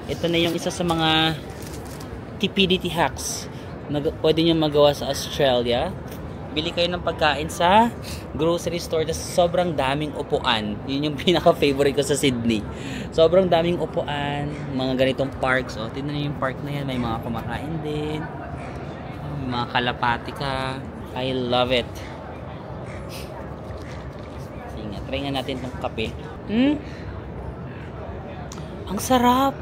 Ito na yung isa sa mga TPDT hacks na pwede nyo magawa sa Australia. Bili kayo ng pagkain sa grocery store na sobrang daming upuan. Yun yung pinaka-favorite ko sa Sydney. Sobrang daming upuan, mga ganitong parks. O, tignan nyo yung park na yan. May mga kumakain din. May mga kalapati ka. I love it. Sige nga, try nga natin itong kape. Ang sarap.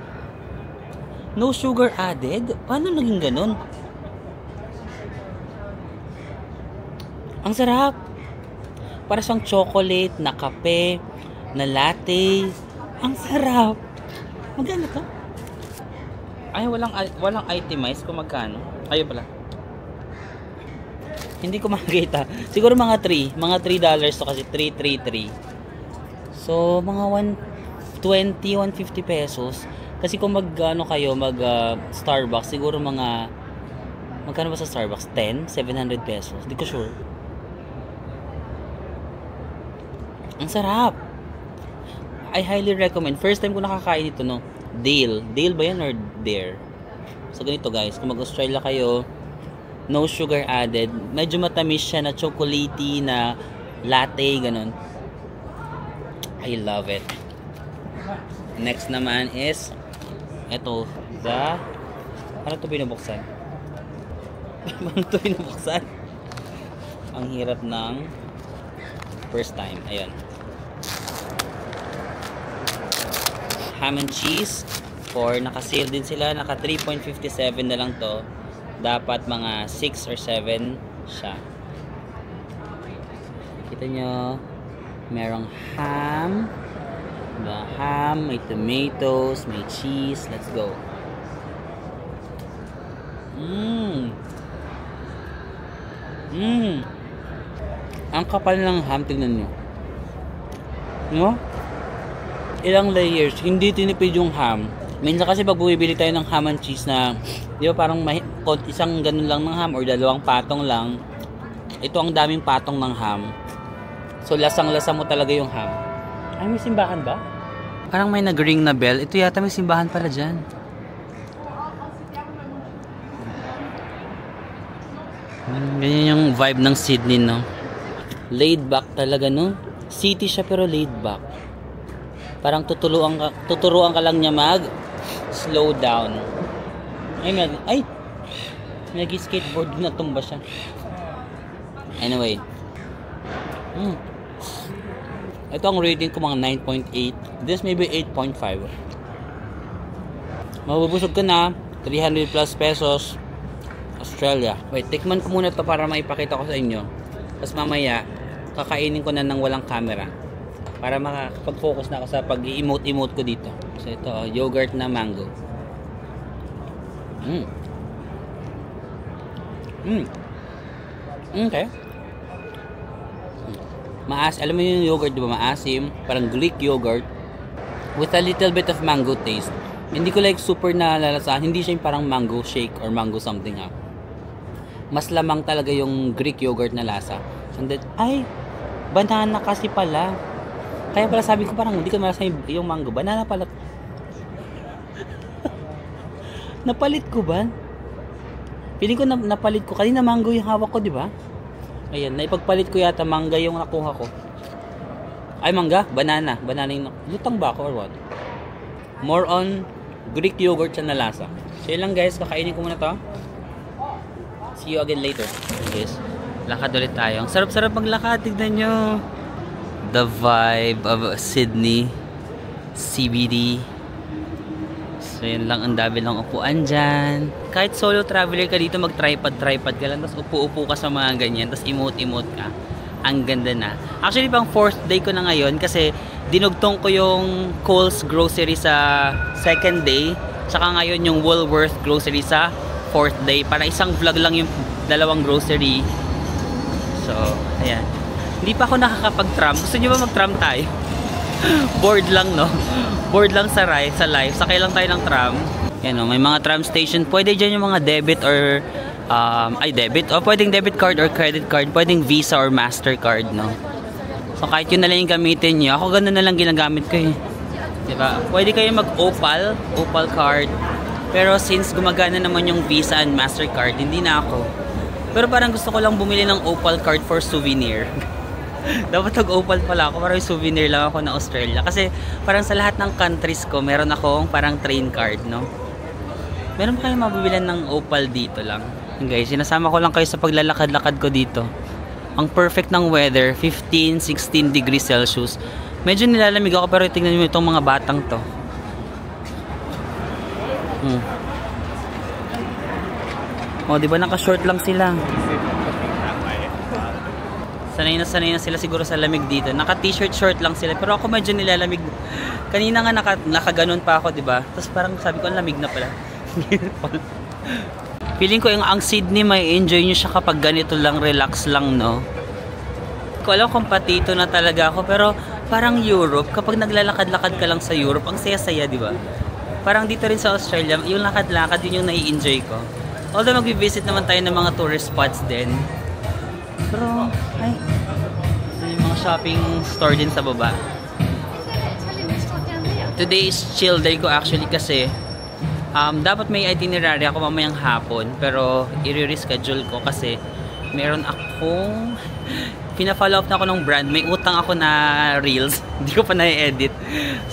No sugar added? Paano naging ganun? Ang sarap. Para siyang chocolate na kape, na latte. Ang sarap. Magkano to? Ay, walang itemize kung magkano. Ayun pala. Hindi ko makikita. Siguro mga $3. Mga $3 to kasi 333. So, mga 120, 150 pesos. Kasi kung kayo, Starbucks, siguro mga magkano ba sa Starbucks? 10? 700 pesos. Hindi ko sure. Ang sarap. I highly recommend. First time ko nakakain ito, no? Dale. Dale ba yan or Dare? So, ganito guys. Kung mag-Australia kayo, No sugar added. Medyo matamis siya na chocolatey na latte, ganun. I love it. Next naman is ito, paano ito binubuksan? Paano ito binubuksan? Ang hirap ng first time. Ayun. Ham and cheese. Naka-sale din sila. Naka 3.57 na lang to. Dapat mga 6 or 7 siya. Kita nyo, merong ham. The ham, may tomatoes, may cheese. Let's go. Ang kapal ng ham, tingnan nyo. No? Ilang layers, hindi tinipid yung ham. Minsan kasi pag bumibili tayo ng ham and cheese na, di ba parang isang ganun lang ng ham or dalawang patong lang. Ito ang daming patong ng ham. So lasang-lasa mo talaga yung ham. Ay, may simbahan ba? Parang may nag-ring na bell. Ito yata may simbahan pala dyan. Ganyan yung vibe ng Sydney, no? Laid back talaga, no? City siya pero laid back. Parang tuturuan ka lang niya slow down. Ay! Nag-skateboard na tumba siya. Anyway. Ito ang rating ko mga 9.8. This may be 8.5. Mabubusog ka na. 300 plus pesos. Australia. Wait, tikman ko muna to para maipakita ko sa inyo. Tapos mamaya, kakainin ko na ng walang camera. Para makapag-focus na ako sa pag-i-emote ko dito. So ito, yogurt na mango. Okay. Alam mo yung yogurt, di ba? Maasim. Parang Greek yogurt. With a little bit of mango taste. Hindi ko like super na lalasahan. Hindi siya yung parang mango shake or mango something ha. Mas lamang talaga yung Greek yogurt na lasa. And then, ay, banana kasi pala. Kaya pala sabi ko parang hindi ko malasa yung mango. Banana pala. Napalit ko ba? Feeling ko napalit ko. Kanina mango yung hawak ko, di ba? Ayan, naipagpalit ko yata mangga yung nakuha ko. Ay, mangga? Banana. Banana yung lutang ba ako or what? More on Greek yogurt siya na lasa. So yun lang guys, kakainin ko muna to. See you again later. Guys, lakad ulit tayo. Ang sarap-sarap maglakad. Tignan nyo. The vibe of Sydney CBD. So yun lang, ang dami lang upuan dyan. Kahit solo traveler ka dito, mag-tripod ka lang, tapos upo-upo ka sa mga ganyan, tapos emote ka. Ang ganda na. Actually, pang 4th day ko na ngayon kasi dinugtong ko yung Coles grocery sa 2nd day, tsaka ngayon yung Woolworth grocery sa 4th day. Para isang vlog lang yung dalawang grocery. So, ayan. Hindi pa ako nakakapag-tram. Gusto nyo ba mag-tram tayo? Bored lang, no? Bored lang sa live. Sakay lang tayo ng tram. Yan, no? May mga tram station. Pwede dyan yung mga debit or debit. O pwedeng debit card or credit card. Pwedeng Visa or Mastercard, no? So kahit yun na lang yung gamitin nyo. Ako ganun na lang ginagamit ko eh. Diba? Pwede kayo mag-Opal card. Pero since gumagana naman yung Visa and Mastercard, hindi na ako. Pero parang gusto ko lang bumili ng Opal card for souvenir. Dapat nag-Opal pala ako para may souvenir lang ako na Australia. Kasi parang sa lahat ng countries ko, meron akong parang train card, no? Meron pa kayong mabibilan ng Opal dito lang. Guys, sinasama ko lang kayo sa paglalakad-lakad ko dito. Ang perfect ng weather, 15, 16 degrees Celsius. Medyo nilalamig ako pero tingnan niyo itong mga batang to. Oh, di ba naka-short lang sila? Sanay na sila siguro sa lamig dito. Naka-t-shirt short lang sila. Pero ako medyo nilalamig. Kanina nga nakaganon pa ako, di ba? Tapos parang sabi ko, ang lamig na pala. Feeling ko ang Sydney, may enjoy nyo siya kapag ganito lang, relax lang, no? Ko alam kung patito na talaga ako. Pero parang Europe, kapag naglalakad-lakad ka lang sa Europe, ang saya-saya, di ba? Parang dito rin sa Australia, yung lakad-lakad, yun yung nai-enjoy ko. Although mag-visit naman tayo ng mga tourist spots din. Pero, ay, yung mga shopping store din sa baba. Today is chill day ko actually kasi Dapat may itinerary ako mamayang hapon, pero i-reschedule ko kasi meron akong pina-follow up na ako ng brand. May utang ako na reels, hindi ko pa na-edit.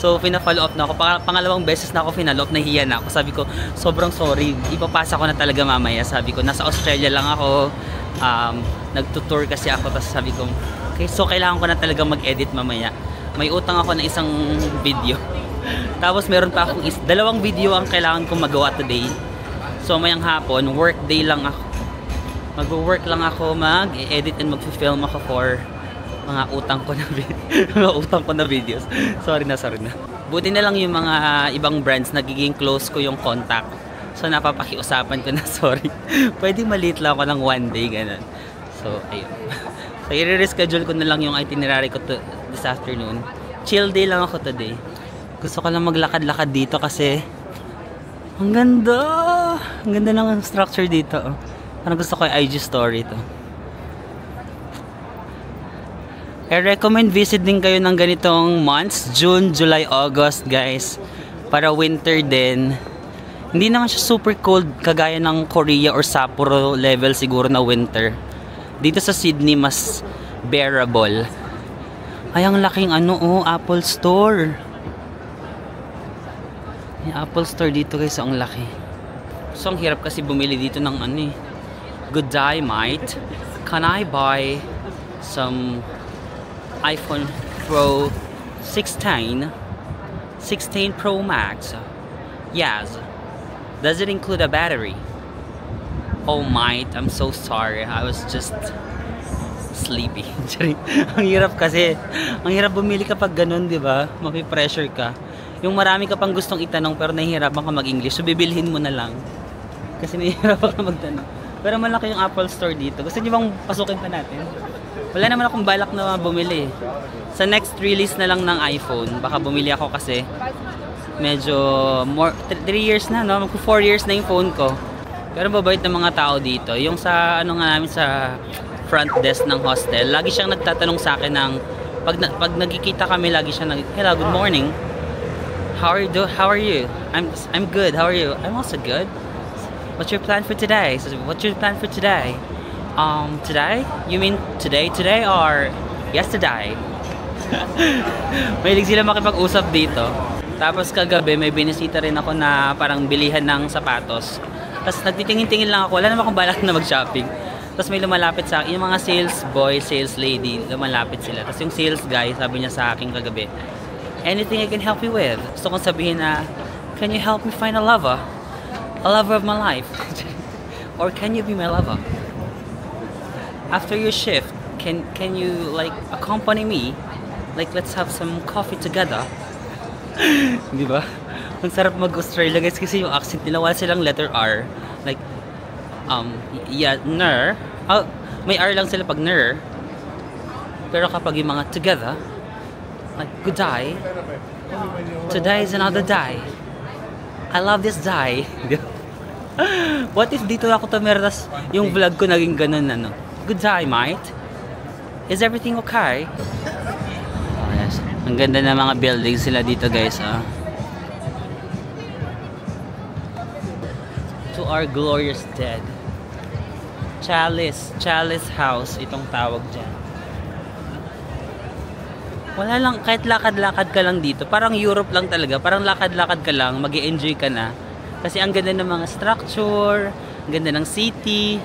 So pina-follow up na ako, pangalawang beses na ako pinalo up, nahiya na ako. Sabi ko, sobrang sorry, ipapasa ko na talaga mamaya. Sabi ko, nasa Australia lang ako, nagtutour kasi ako, tapos sabi ko, okay, so kailangan ko na talaga mag-edit mamaya. May utang ako na isang video. Tapos meron pa akong dalawang video ang kailangan kong magawa today. So mayang hapon, work day lang ako. Mag-work lang ako, mag-edit and mag-film ako for mga utang ko na mga utang ko na videos. Sorry na. Buti na lang yung mga ibang brands, nagiging close ko yung contact. So napapakiusapan ko na, sorry. Pwede maliit lang ako ng one day, ganun. So ayun. So i-reschedule ko na lang yung itinerary ko this afternoon. Chill day lang ako today. Gusto ko lang maglakad-lakad dito kasi ang ganda! Ang ganda ng structure dito. Parang gusto ko yung IG story to. I recommend visit din kayo ng ganitong months, June, July, August, guys. Para winter din. Hindi naman siya super cold kagaya ng Korea or Sapporo level siguro na winter. Dito sa Sydney mas bearable. Ay, ang laking Apple Store. Yung Apple Store dito guys, ang laki. So ang hirap kasi bumili dito ng Good day, mate. Can I buy some iPhone Pro 16 Pro Max? Yes. Does it include a battery? Oh mate, I'm so sorry. I was just sleepy. Ang hirap kasi. Ang hirap bumili kapag ganun, di ba? Mapipressure ka. Yung marami ka pang gustong itanong pero nahihirapan ka mag-English, so bibilhin mo na lang. Kasi nahihirapan ka magtanong. Pero malaki yung Apple Store dito. Gusto niyo bang pasukin pa natin? Wala naman akong balak na bumili. Sa next release na lang ng iPhone, baka bumili ako kasi medyo 3 years na, no? 4 years na yung phone ko. Pero mabait ng mga tao dito. Yung sa namin sa front desk ng hostel, lagi siyang nagtatanong sa akin ng pag nagkikita kami, lagi siya hello, good morning. How are you? I'm good. How are you? I'm also good. What's your plan for today? So, what's your plan for today? Today? You mean today or yesterday? Mahilig sila makipag-usap dito. Tapos kagabi may binisita rin ako na parang bilihan ng sapatos. Tapos nagtitingin-tingin lang ako. Wala naman akong balak na mag-shopping. Tapos may lumalapit sa akin. Yung mga sales boy, sales lady, lumalapit sila. Tapos yung sales guy, sabi niya sa akin kagabi, anything I can help you with? Gusto kong sabihin na, can you help me find a lover? A lover of my life. Or can you be my lover? After your shift, can you like accompany me? Like let's have some coffee together. Di ba? Ang sarap mag-Australia guys kasi yung accent nila, wala silang letter R. Like, yeah, ner. Oh, may R lang sila pag ner. Pero kapag yung mga together, like, good day. Today is another day. I love this day. What if dito ako tumira, tas yung vlog ko naging ganun Good day, mate. Is everything okay? Oh, yes. Ang ganda ng mga buildings sila dito guys. To our glorious dead. Chalice House itong tawag dyan. Wala lang, kahit lakad-lakad ka lang dito, parang Europe lang talaga, parang lakad-lakad ka lang, mag-i-enjoy ka na. Kasi ang ganda ng mga structure, ang ganda ng city,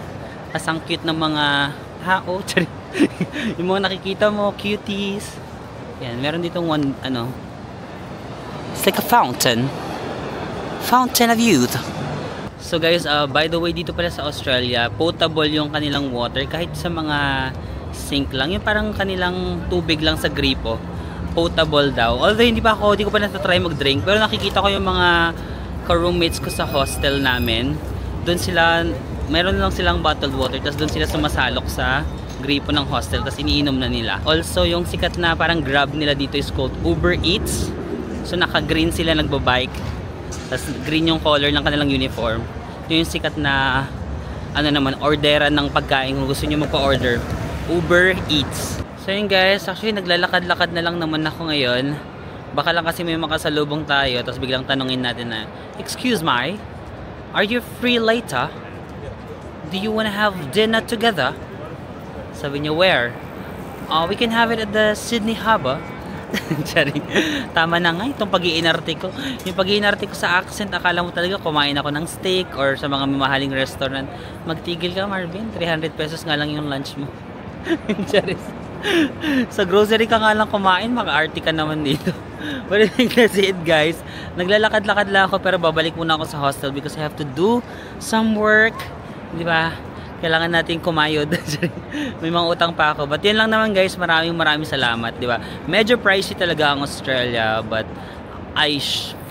as ang cute ng mga tao, yung mga nakikita mo, cuties. Yan, meron ditong it's like a fountain of youth. So guys, by the way, dito pala sa Australia, potable yung kanilang water, kahit sa mga sink lang, yung parang kanilang tubig lang sa gripo, potable daw. Although hindi ko pa natatry mag-drink, pero nakikita ko yung mga ka-roommates ko sa hostel namin, doon sila, meron lang silang bottled water, tapos doon sila sumasalok sa gripo ng hostel, tapos iniinom na nila. Also, yung sikat na parang Grab nila dito is called Uber Eats. So naka-green sila, nagbabike, tapos green yung color ng kanilang uniform. Yung sikat na orderan ng pagkain kung gusto nyo magpa-order, Uber Eats. So yun guys, actually naglalakad-lakad na lang naman ako ngayon. Baka lang kasi may makasalubong tayo, tapos biglang tanungin natin na, "Excuse me, are you free later? Do you wanna have dinner together?" Sabi niya, "Where?" "We can have it at the Sydney Harbour." Charing. Tama na nga itong pag-iinarte ko. Yung pag-iinarte ko sa accent, akala mo talaga kumain ako ng steak or sa mga mamahaling restaurant. Magtigil ka, Marvin. 300 pesos nga lang yung lunch mo. Charing. Sa grocery ka nga lang kumain, maka-arte ka naman dito. But I think that's it, guys. Naglalakad-lakad lang ako pero babalik muna ako sa hostel because I have to do some work. Di ba? Kailangan natin kumayod. May mga utang pa ako. But yun lang naman, guys. Maraming salamat, di ba? Medyo pricey talaga ang Australia, but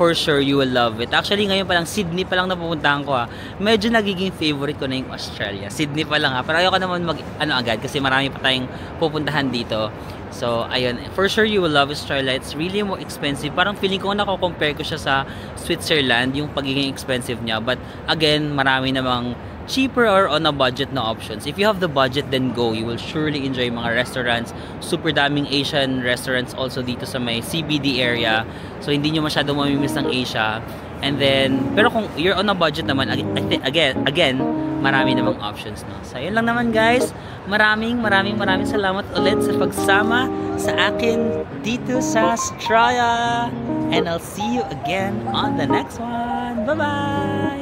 for sure you will love it. Actually, ngayon pa lang, Sydney pa lang napupuntahan ko ha. Medyo nagiging favorite ko na yung Australia. Sydney pa lang ha. Pero ayoko naman agad kasi marami pa tayong pupuntahan dito. So, ayun. For sure you will love Australia. It's really more expensive. Parang feeling ko nako-compare ko siya sa Switzerland, yung pagiging expensive niya. But again, marami namang cheaper or on a budget na options. If you have the budget, then go. You will surely enjoy mga restaurants. Super daming Asian restaurants also dito sa may CBD area. So, hindi nyo masyado mamimiss ng Asia. And then, pero kung you're on a budget naman, again, marami namang options, no? So, yun lang naman, guys. Maraming salamat ulit sa pagsama sa akin dito sa Australia. And I'll see you again on the next one. Bye-bye!